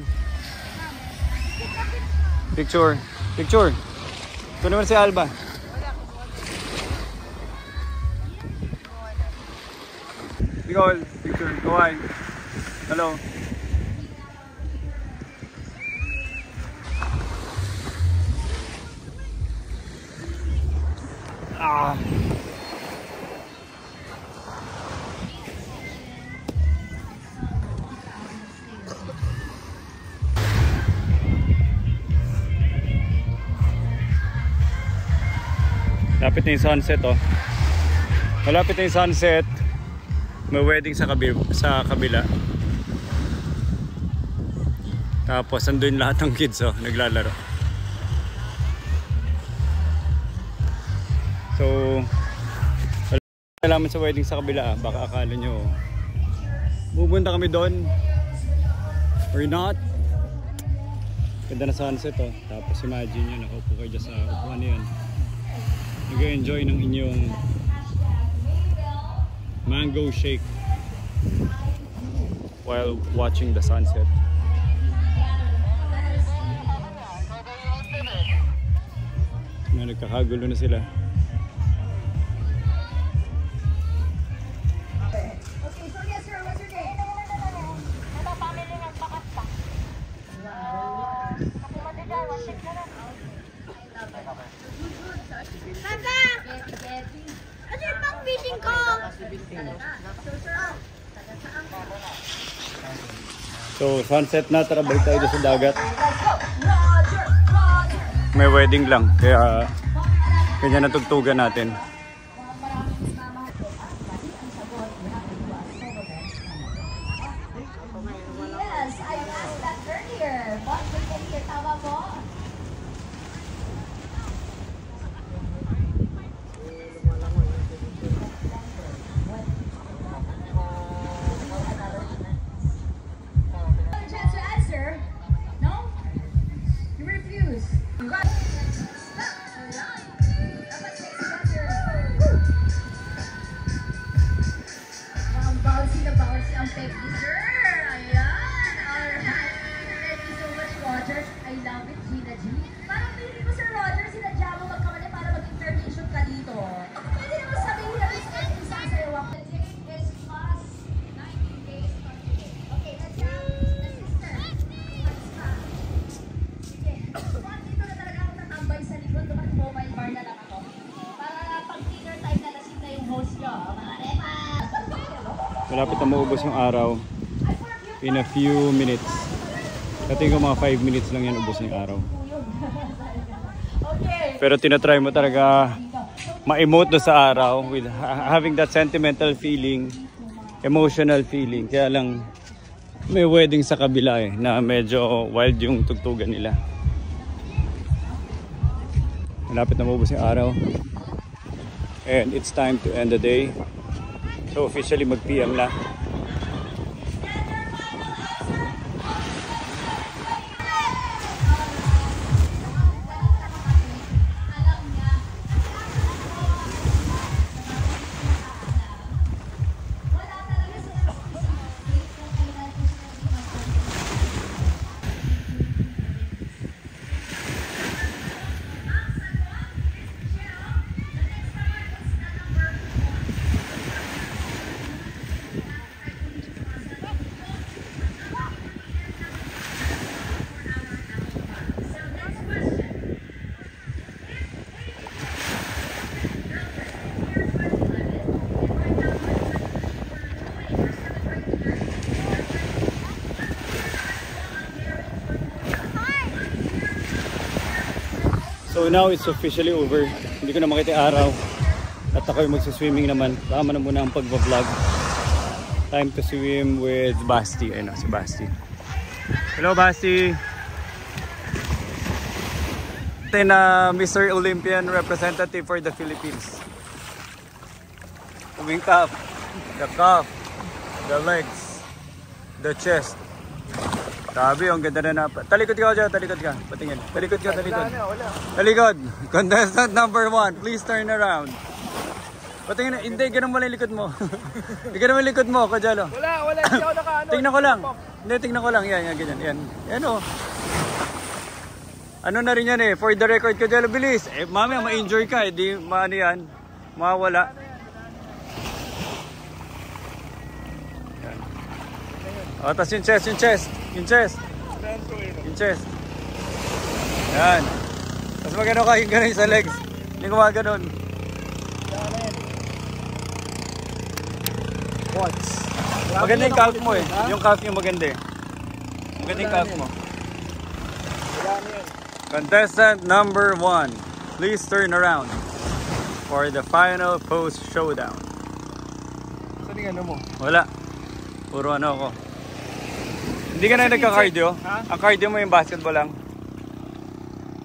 Picture. Picture. Ito naman si Alba. Nicole. Picture. Go on. Hello. Malapit na yung sunset, oh. Malapit na yung sunset. May wedding sa kabila. Tapos andun lahat ng kids, oh, naglalaro. So, wala naman sa wedding sa kabila, ah. Baka akala nyo pupunta kami doon or not. Ganda na sunset, oh. Tapos imagine nyo, nakaupo kayo dyan sa upuan na yan. Nag-enjoy ng inyong mango shake while watching the sunset. Nagkakagulo na sila. Okay, so yes sir, what's your name? Ito, family ng bakat pa. Kasi matigal, wasik na lang. Kaka! Ano yung pang fishing ko? So sunset na, tara balik tayo sa dagat. May wedding lang, kaya ganyan natugtugan natin. Yes, I asked that earlier. What the heck, tama mo? Chance to answer? No? You refuse. Bouncy na bouncy ang peggy, sir. Ayan. Alright. Thank you so much, Roger. I love it, Gina G. Parang feeling ko, Sir Roger, sinadya mo magkamali para mag-intermission ka dito. Pwede naman sabihin na rin sa isang sa'yo. The date is plus 19 days from today. Okay, let's have the sister. Sige. Juan, dito na talaga ako natambay sa likod. Dumat mobile bar na lang ako. Para pag dinner time na lasing na yung host nyo. Mga repa! Malapit na maubos yung araw in a few minutes. Kating ko mga 5 minutes lang yan ubos yung araw. Pero tinatry mo talaga ma-emote do sa araw with having that sentimental feeling, emotional feeling. Kaya lang may wedding sa kabila eh, na medyo wild yung tugtugan nila. Malapit na maubos yung araw. And it's time to end the day. So officially mag-PM na. So now it's officially over. Hindi ko na makita yung araw. At ako'y magsiswimming naman. Tama na muna ang pagbablog. Time to swim with Basti. Ayun na, si Basti. Hello Basti! Ito na Mr. Olympian representative for the Philippines. Tuming calf, the calf, the legs, the chest. Sabi, ang ganda na na. Talikod ka dyan, talikod ka. Patingin. Talikod ka, talikod. Talikod. Contestant number 1. Please turn around. Patingin na. Hindi, ganun mo lang likod mo. Ganun mo likod mo, Kajalo. Wala. Hindi ako naka-ano. Tingnan ko lang. Hindi, tingnan ko lang. Yan, ganyan. Yan. Yan o. Ano na rin yan eh. For the record, Kajalo, bilis. Eh, mami, ma-enjoy ka eh. Di, maano yan. Mawala. Yan. O, tas yung chest, yung chest. Yung chest. Yung chest. Yan. Tapos magano ka yung gano'n sa legs. Hindi gumaganon. Watch. Maganda yung calf mo eh. Yung calf yung maganda eh. Maganda yung calf mo. Contestant number 1. Please turn around. for the final post showdown. Saan yung ano mo? Wala. Puro ano ako. Hindi ka na nagka-cardio? Ha? Ang cardio mo yung basketball lang?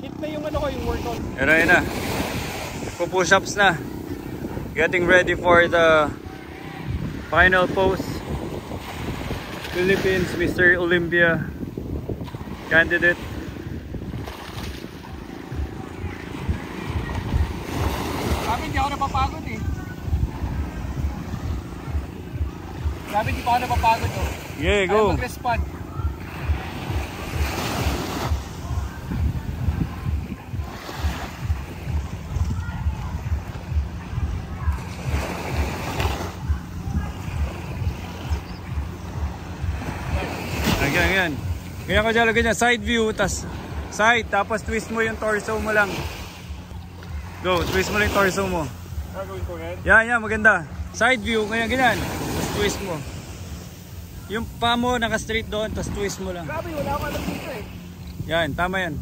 Hit na yung ano ko, yung workout. Yun na. Push-ups na. Getting ready for the final post. Philippines Mr. Olympia candidate. Sabi hindi ako napapagod eh. Sabi hindi pa ako napapagod oh. Yeah, go. Kaya mag-respond. Ganyan. Ganyan ka dyan, ganyan. Side view, tapos twist mo yung torso mo lang. Go, twist mo lang yung torso mo. Gagawin ko yan? Yan, maganda. Side view, ganyan. Tapos twist mo. Yung paa mo naka-straight doon, tapos twist mo lang. Grabe, wala akong alam dito eh. Yan, tama yan.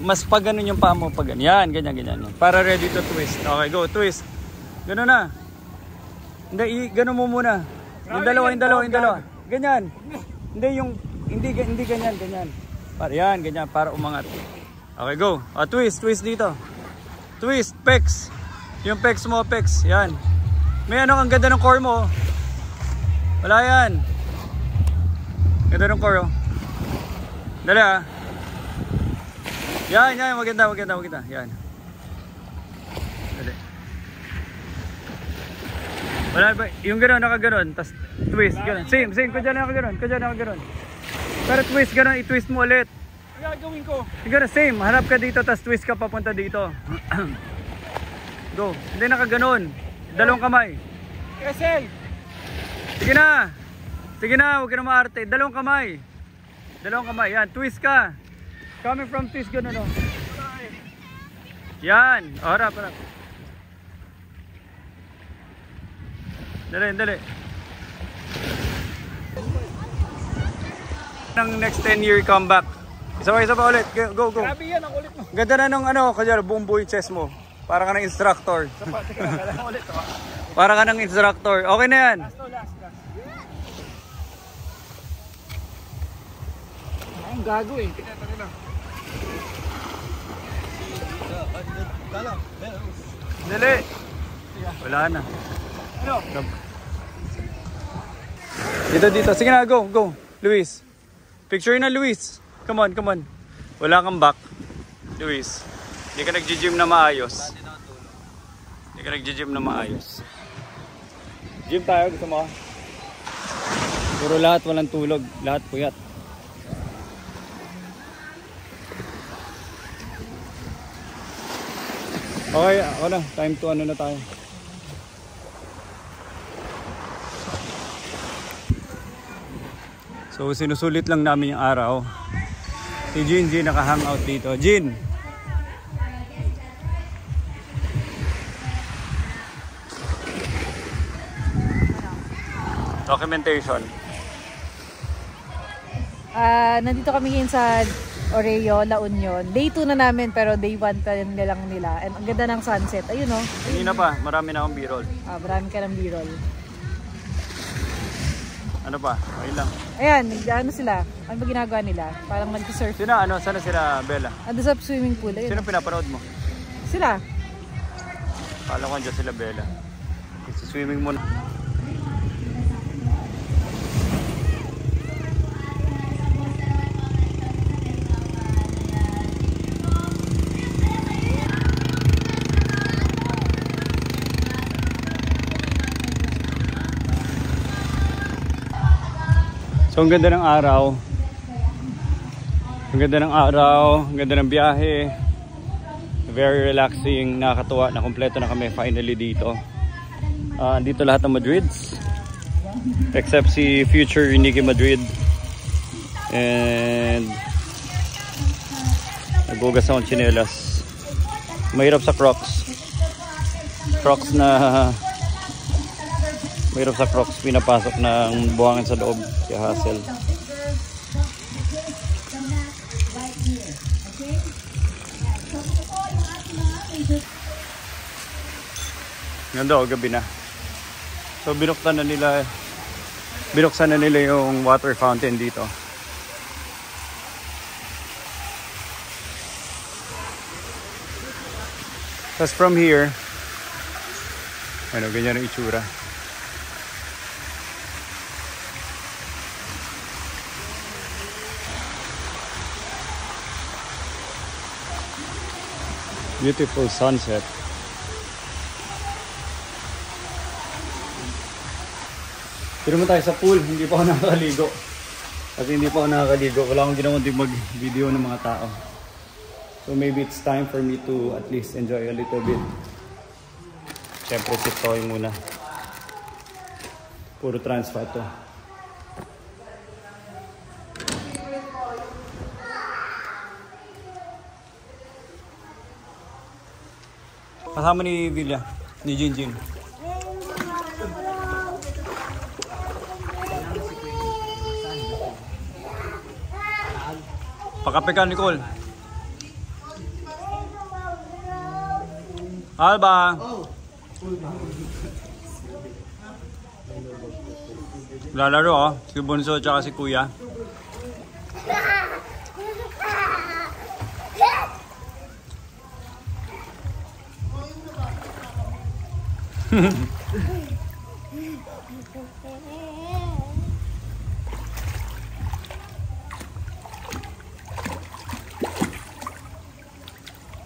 Mas pag ganun yung paa mo, pag ganyan. Yan, ganyan. Para ready to twist. Okay, go, twist. Ganun na. Ganun mo muna. Yung dalawa. Ganyan. Hindi ganyan. Ganyan, para umangat. Okay, go. Twist dito. Twist, pecs. Yung pecs mo, pecs. Yan. May ang ganda ng core mo. Wala yan. Ganda ng core, oh. Dali, ah. Yan, maganda. Yan. Dali. Wala ba? Yung gano'n, nakagano'n. Tapos twist, gano'n. Same. Kaya nakagano'n. Pero twist, gano'n. I-twist mo ulit. Ang gagawin ko? Gano'n, same. Harap ka dito, tapos twist ka papunta dito. Go. Hindi nakagano'n. Dalawang kamay. Kesel! Sige na, huwag ka na maarte. Dalawang kamay. Yan, twist ka. Coming from twist, gano'n, no? Yan. Harap. Dali. Ng next 10-year comeback. Isa pa ulit. Go. Grabe yan, ang ulit mo. Ganda na nung kaya buong buo yung chest mo. Para ka ng instructor. Kailangan ulit oh. Para ka ng instructor. Okay na yan. Last. Ang gagawin. Dali. Wala na. Ano? Dito. Sige na, go. Luis. Picture na, Luis. Come on. Wala kang back. Luis. Hindi ka nag-gym na maayos. Gym tayo, gusto mo? Puro lahat walang tulog. Lahat puyat. Okay, ako na. Time to na tayo. So sinusulit lang namin yung araw. Si Jin naka-hangout dito. Jin! Documentation. Nandito kami ngayon sa Oreo, La Union. Day 2 na namin pero day 1 pa rin lang nila. And ang ganda ng sunset. Ayun o. Hindi na pa. Marami na akong b-roll. Marami ka ng b-roll. Ano pa? Okay lang. Ayan, ano sila? Ano ba ginagawa nila? Parang nag-surf. Sana sila Bella? Ando sa swimming pool. Ayun. Sino pinapanood mo? Sila. Kala ko andyan sila Bella. Kasi swimming muna. So ang ganda ng araw. Ang ganda ng biyahe. Very relaxing, nakakatuwa na kompleto na kami finally dito. Dito lahat ng Madrids. Except si future Nicky Madrid. And nagugas akong tsinelas. Mahirap sa Crocs. Mahirap sa Crocs, pinapasok ng buhangin sa loob, kaya hassle. Ganda o, gabi na. So binuksan na nila yung water fountain dito. Tapos from here, ano, ganyan ang itsura. Beautiful sunset. Pero naman tayo sa pool, hindi pa ako nakakaligo. Kasi hindi pa ako nakakaligo, wala akong ginawa din mag-video ng mga tao. So maybe it's time for me to at least enjoy a little bit. Siyempre TikTok muna. Puro trans fat to. Kasama ni Villa, ni Jinjin. Pakape ka, Nicole. Alba. Lalaro oh, si Bunso at si Kuya.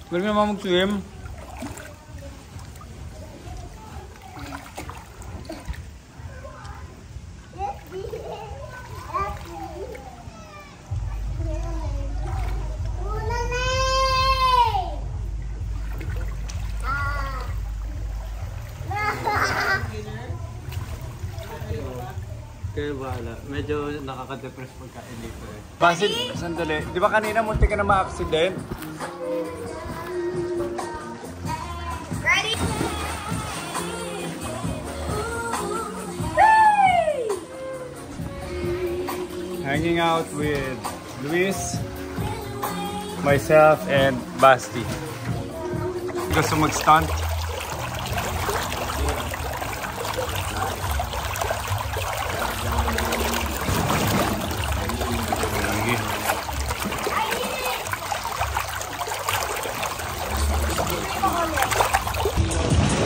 Galing naman mag-swim. Kaya bahala. Medyo nakaka-depress pagkain dito eh. Basit, sandali. Di ba kanina munti ka na ma-accident? Ready? Hanging out with Luis, myself, and Basti. Gusto mag-stunt?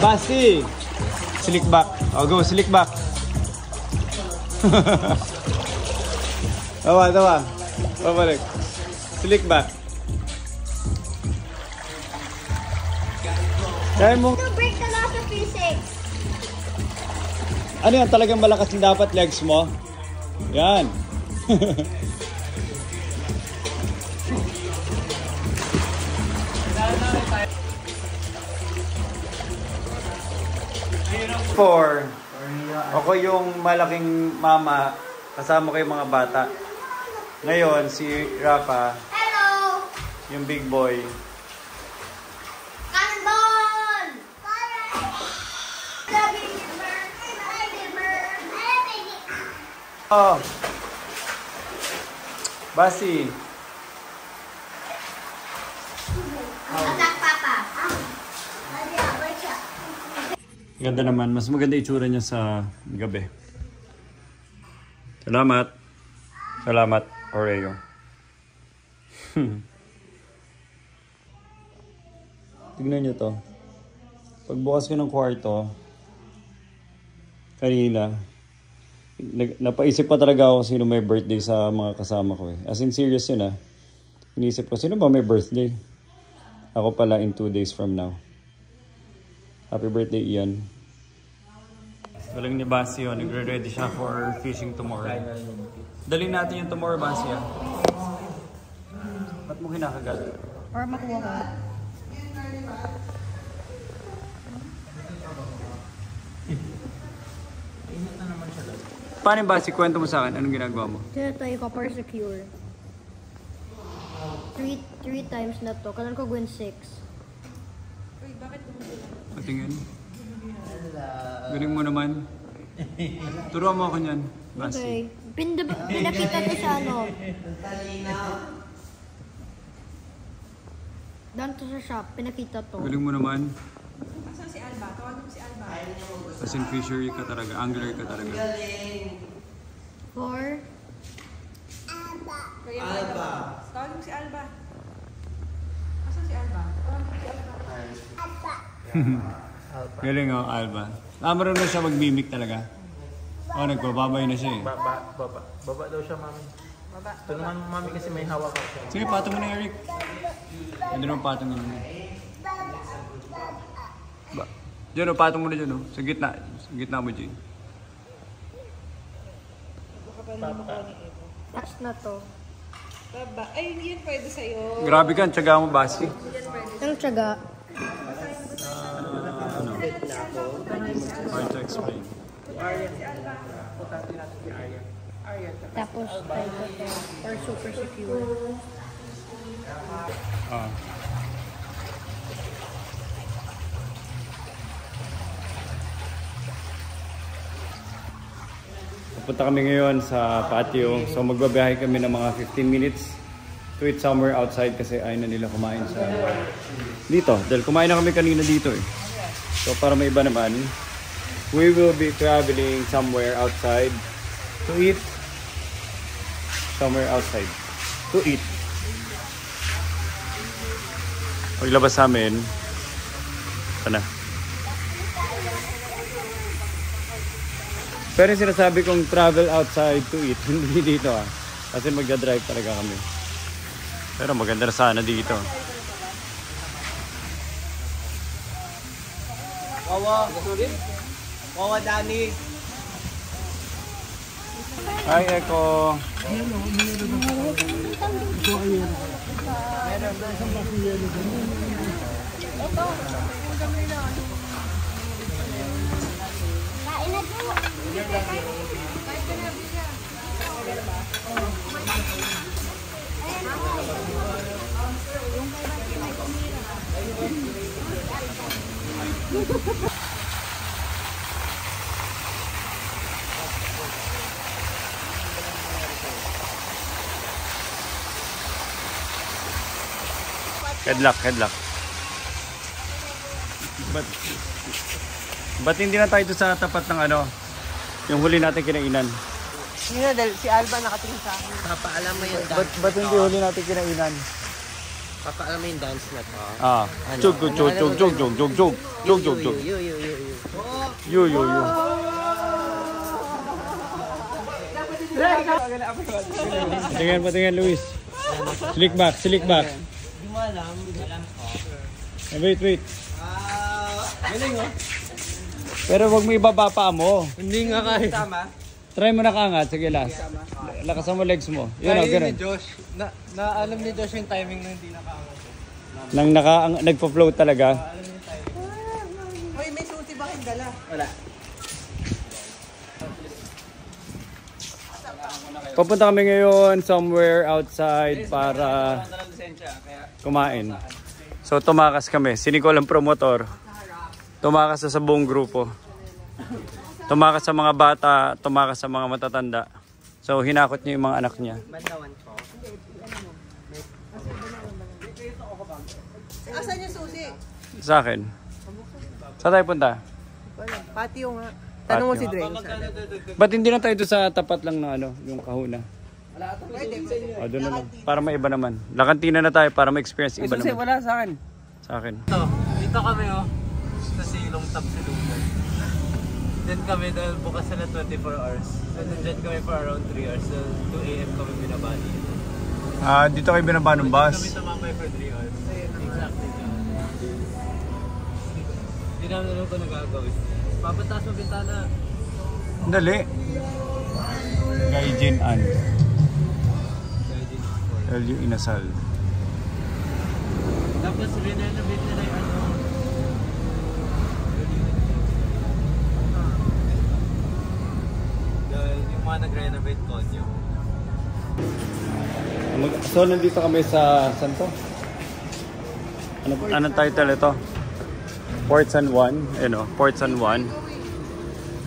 Basti! Slick back. Oh, go, slick back. Tawa. Pabalik. Slick back. Kaya mo. To break the laws of physics. Ano yan? Talagang malakas yung dapat legs mo? Yan. Ako yung malaking mama, kasama ko yung mga bata. Ngayon, si Rafa, Hello! yung big boy. Cannonball! Oh. Basi. Attack Papa. Ganda naman. Mas maganda itsura niya sa gabi. Salamat. Salamat, Oreo. Tignan niyo to. Pagbukas ko ng kwarto, kanina, napaisip pa talaga ako sino may birthday sa mga kasama ko eh. As in serious yun ah. Inisip ko, sino ba may birthday? Ako pala in 2 days from now. Happy birthday, Ian. Galing ni Basi yun. Nagre-ready siya for fishing tomorrow. Dali natin yung tomorrow, Basi ah. Ba't mo kinakagat? Or makuha ko. Paano yung Basi? Kwento mo sa akin. Anong ginagawa mo? Tinatay ko para secure. 3 times na to. Kanan ko gawin 6. Patingin. Galing mo naman. Turuan mo ako niyan, Basi. Okay. Pinakita to sa ano. Doon to sa shop. Pinakita to. Galing mo naman. Asan si Alba? Tawagin mo As in fishery ka talaga, angler ka talaga. 4. Alba. Tawag mo si Alba. Asan si Alba? Galing oh, Alba. Marunong siya mag-mimic talaga. Oh, nagbababay na siya eh. Baba daw siya, mami. Ito naman, mami, kasi may hawak ako siya. Sige, patong mo na, Eric. Hindi naman patong mo na. Diyan o, patong mo na dyan o. Sa gitna. Sa gitna mo dyan. Last na to. Baba. Ay, yun pwede sa'yo. Grabe ka, ang tiyaga mo, Basti. Ang tiyaga. Ano? Hard to explain. Tapos, or super secure. Ah. Pupunta kami ngayon sa patio. So magbabiyahe kami ng mga 15 minutes to eat somewhere outside kasi ayaw na nila kumain sa dito. Dahil kumain na kami kanina dito eh. So para may iba naman, we will be traveling somewhere outside to eat. Somewhere outside to eat. Paglabas namin, ito na. Pero yung sinasabi kong travel outside to eat, hindi dito ah. Kasi magdadrive talaga kami. Pero maganda na sana dito. Wawa. Wawa, Dani. Hi, Eko. Kain na po. Headlock, headlock. Ba't hindi na tayo sa tapat ng ano, yung huli natin kinainan? Hindi na, dahil si Alba nakatingin sa akin. Papaalam mo yung dance. Ba't hindi huli natin kinainan? Papaalam mo yung dance na to. Ah, chug chug chug chug chug chug chug chug chug chug chug. Yo yo yo. Patingan Luis. Slick back, slick back. Hindi mo alam ko. Wait. Galing oh. Pero wag mo ibaba pa mo. Hindi nga kaya. Tama. Try mo na kaangat. Sige, last. Lakasan mo legs mo. Yun o, ganun. Ni Josh. Alam ni Josh yung timing na hindi nakaangat. Nagpa-float talaga. Hoy, may susi ba kayong dala? Wala. Papunta kami ngayon somewhere outside para kumain. So tumakas kami. Si Nicole ang promotor. Tumakas sa buong grupo. Tumakas sa mga bata, tumakas sa mga matatanda. So hinakot niya yung mga anak niya. Bandawan ko. Asan yung susi? Sa akin. Saan tayo punta? Patio nga. Tanong mo si Dre. Ba't hindi na tayo doon sa tapat lang ng ano, yung kahuna? O, doon na lang. Para may iba naman. Lakantina na tayo para ma-experience iba naman. Wala sa akin. Sa akin. Dito kami oh. Sa silong top sa lugar. Diyan kami dahil bukas na 24 hours. So nandyan kami for around 3 hours. So 2 AM kami binabali. Dito kayo binaba ng bus? Kami tumambay for 3 hours. Exactly. Hindi namin alam kung nagagawin. Papuntas mo bintana. Dali. Gaijin An. LU Inasal. Tapos renovate nila yung ano. Yung mga nag-renovate konyo. So nandito kami sa saan to? Anong title ito? Port San Juan, Port San Juan.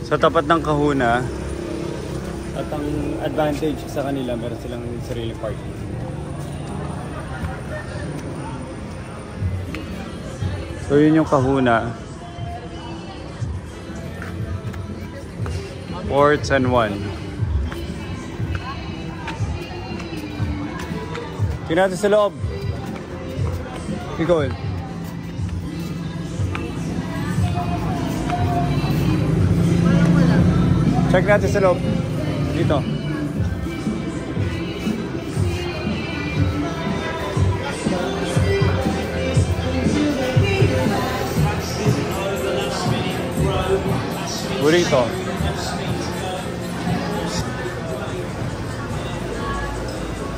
So tapat ng kahuna. At ang advantage sa kanila, meron silang sarili parking. So yun yung kahuna. Ports and 1. Tingnan natin sa loob. Nicole. Check natin sa loob. Dito. Burrito.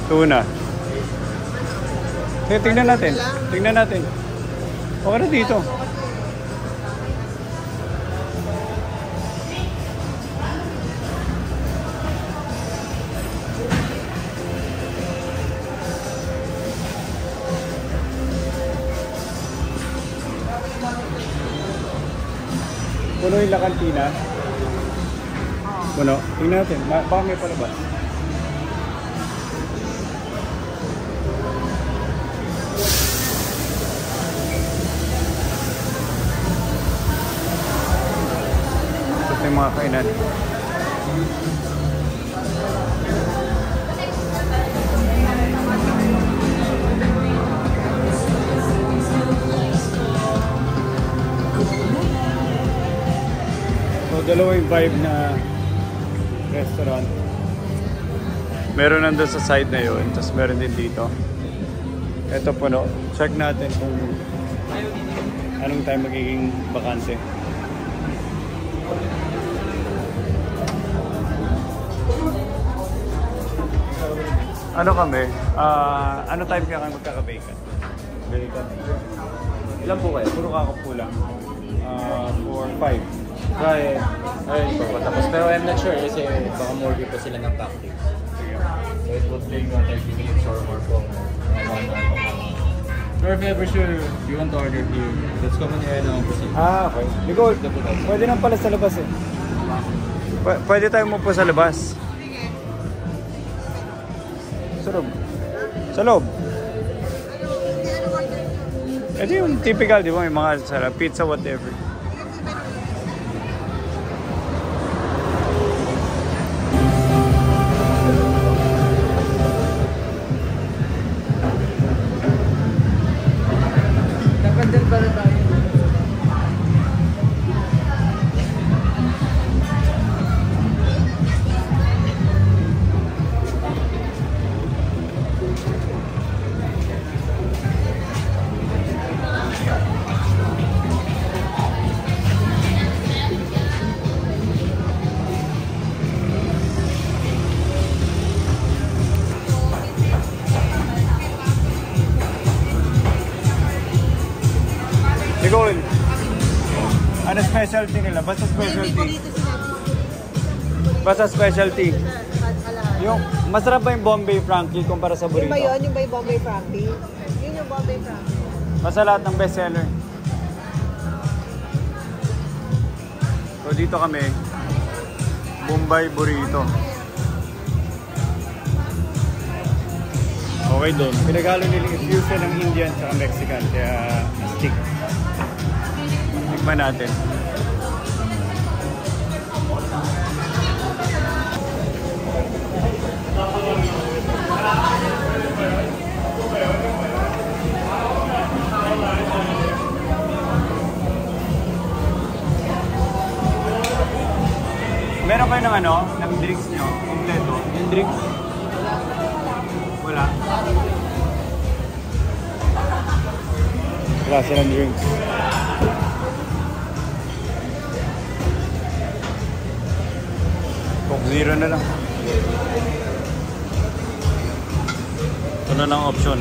Tuna. Okay, tingnan natin. Tingnan natin. Okay na dito. Puno yung La Cantina. Puno. Tingnan natin. Baka may palabas. Ito yung mga kainan. Dalawa yung vibe na restaurant. Meron nandun sa side na yun, tapos meron din dito. Ito puno. Check natin kung anong time magiging bakante. Ano kami? Ano time kaya kami magkaka-bacon? Bacon. Ilan po kayo? Puro kakapo lang. 4, 5. Right. Ayun po. Tapos, pero I'm not sure kasi baka more pa sila ng package. So it will take 30 minutes or more po. Or if ever sure you want to order here, let's come on here na po sila. Okay. Nicole, pwede naman pala sa labas eh. Pwede tayo mo po sa labas. Sa loob. Sa loob. Ito yung typical, di ba? May mga sarap, pizza, whatever. Nicole, ano specialty nila? Basta specialty. Basta specialty. Yung, masarap ba yung Bombay Frankie kumpara sa burrito? Yung ba yun? Yung ba yung Bombay Frankie? Yun yung Bombay Frankie. Basta lahat ng bestseller. So dito kami, Bombay Burrito. Okay doon. Pinaghalo nila yung fusion ng Indian at Mexican, kaya stick. Tikman natin. Meron kayo ng ano? Ng drinks nyo? Kompleto? Yung drinks? Wala. Wala silang drinks. Coke Zero na lang. Ito na lang option.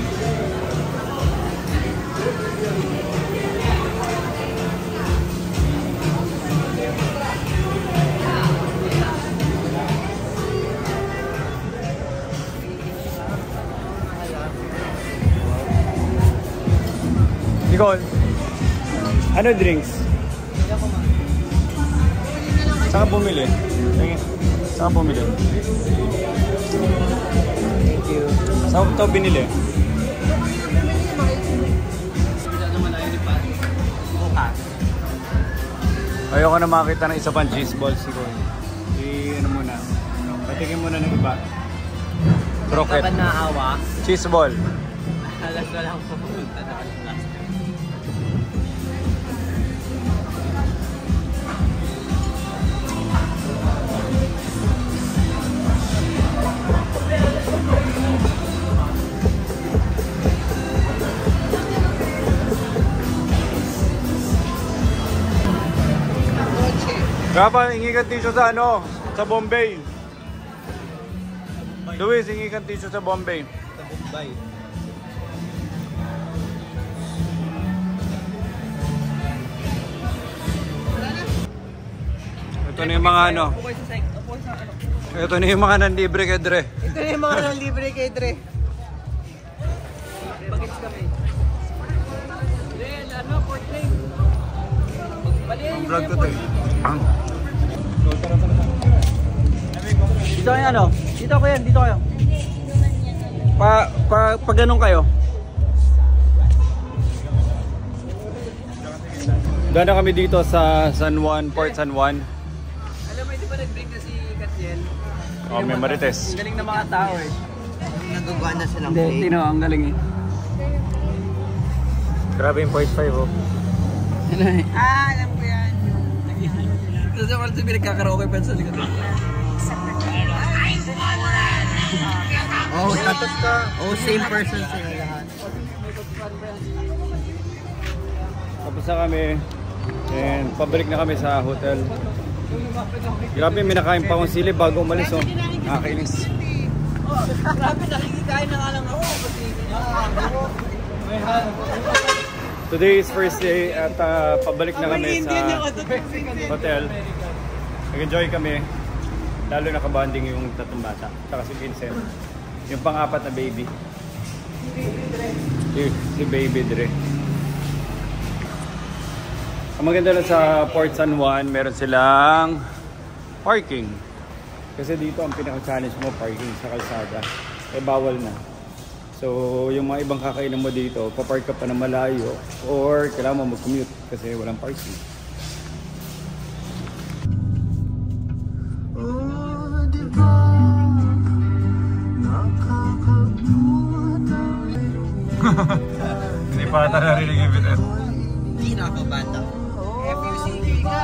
Nicole, ano drinks? Saan ka bumili? Saan ka bumili? Thank you. Saan ka ito binili? Ayoko na makita ng isa pang cheese balls, Nicole. ano muna. Patikin muna ng iba. Croquette. Kapag naawa. Cheese ball. Alas na lang pupunta na last time. Gapa, hingi kang tissue sa ano? Sa Bombay. Luis, hingi kang tissue sa Bombay. Sa Bombay. Ito na yung mga ano. Ito na yung mga nanlibre kay Dre. Ito na yung mga nanlibre kay Dre. Bagets kami. Then, ano, pork leg. Ang vlog ko to eh. Dito kayo ano? Dito ko yan, dito kayo. Pa ganun kayo. Daan na kami dito sa San Juan, Port San Juan. Alam mo, hindi pa nag-break na si Katiel? Oh, may Marites. Ang galing ng mga tao eh. Nagagawa na silang Hindi, plate. tino, ang galing eh. Grabe yung 0.5 oh. Alam ko yan. Kasi ako sa pinagkakaraoke pa sa likod. Oh, tatot ka. Oh, same person sila lahat. Tapos na kami. And pabalik na kami sa hotel. Grabe, may nakain pa akong sili bago umalis oh. Nakakainis. Grabe, nakikikain na nga lang ako. Today is first day at pabalik na kami sa hotel. Nag-enjoy kami. Lalo nakabanding yung tatlong bata. Saka si Vincent. Yung pang-apat na baby. Si baby Dre. Ang maganda lang sa Port San Juan, meron silang parking. Kasi dito ang pinaka-challenge mo, parking sa kalsada. Eh bawal na. So yung mga ibang kakainan mo dito, papark ka pa na malayo or kailangan mo mag-commute kasi walang parking. Hindi pa ata narinig yung bitin. Hindi na ako bata. FUCD ka.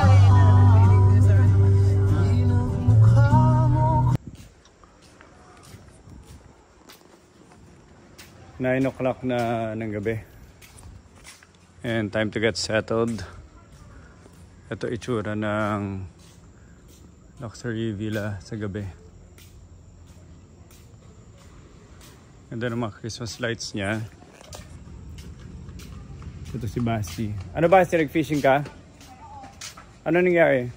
9 o'clock na ng gabi. And time to get settled. Ito itsura ng luxury villa sa gabi. Ganda ng mga Christmas lights niya. Ito si Basti. Ano Basti, nag-fishing ka? Ano nangyari?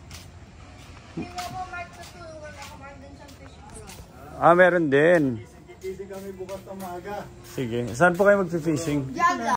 Ah, meron din. Fishing kami bukas na umaga. Sige. Saan po kayo mag-fishing?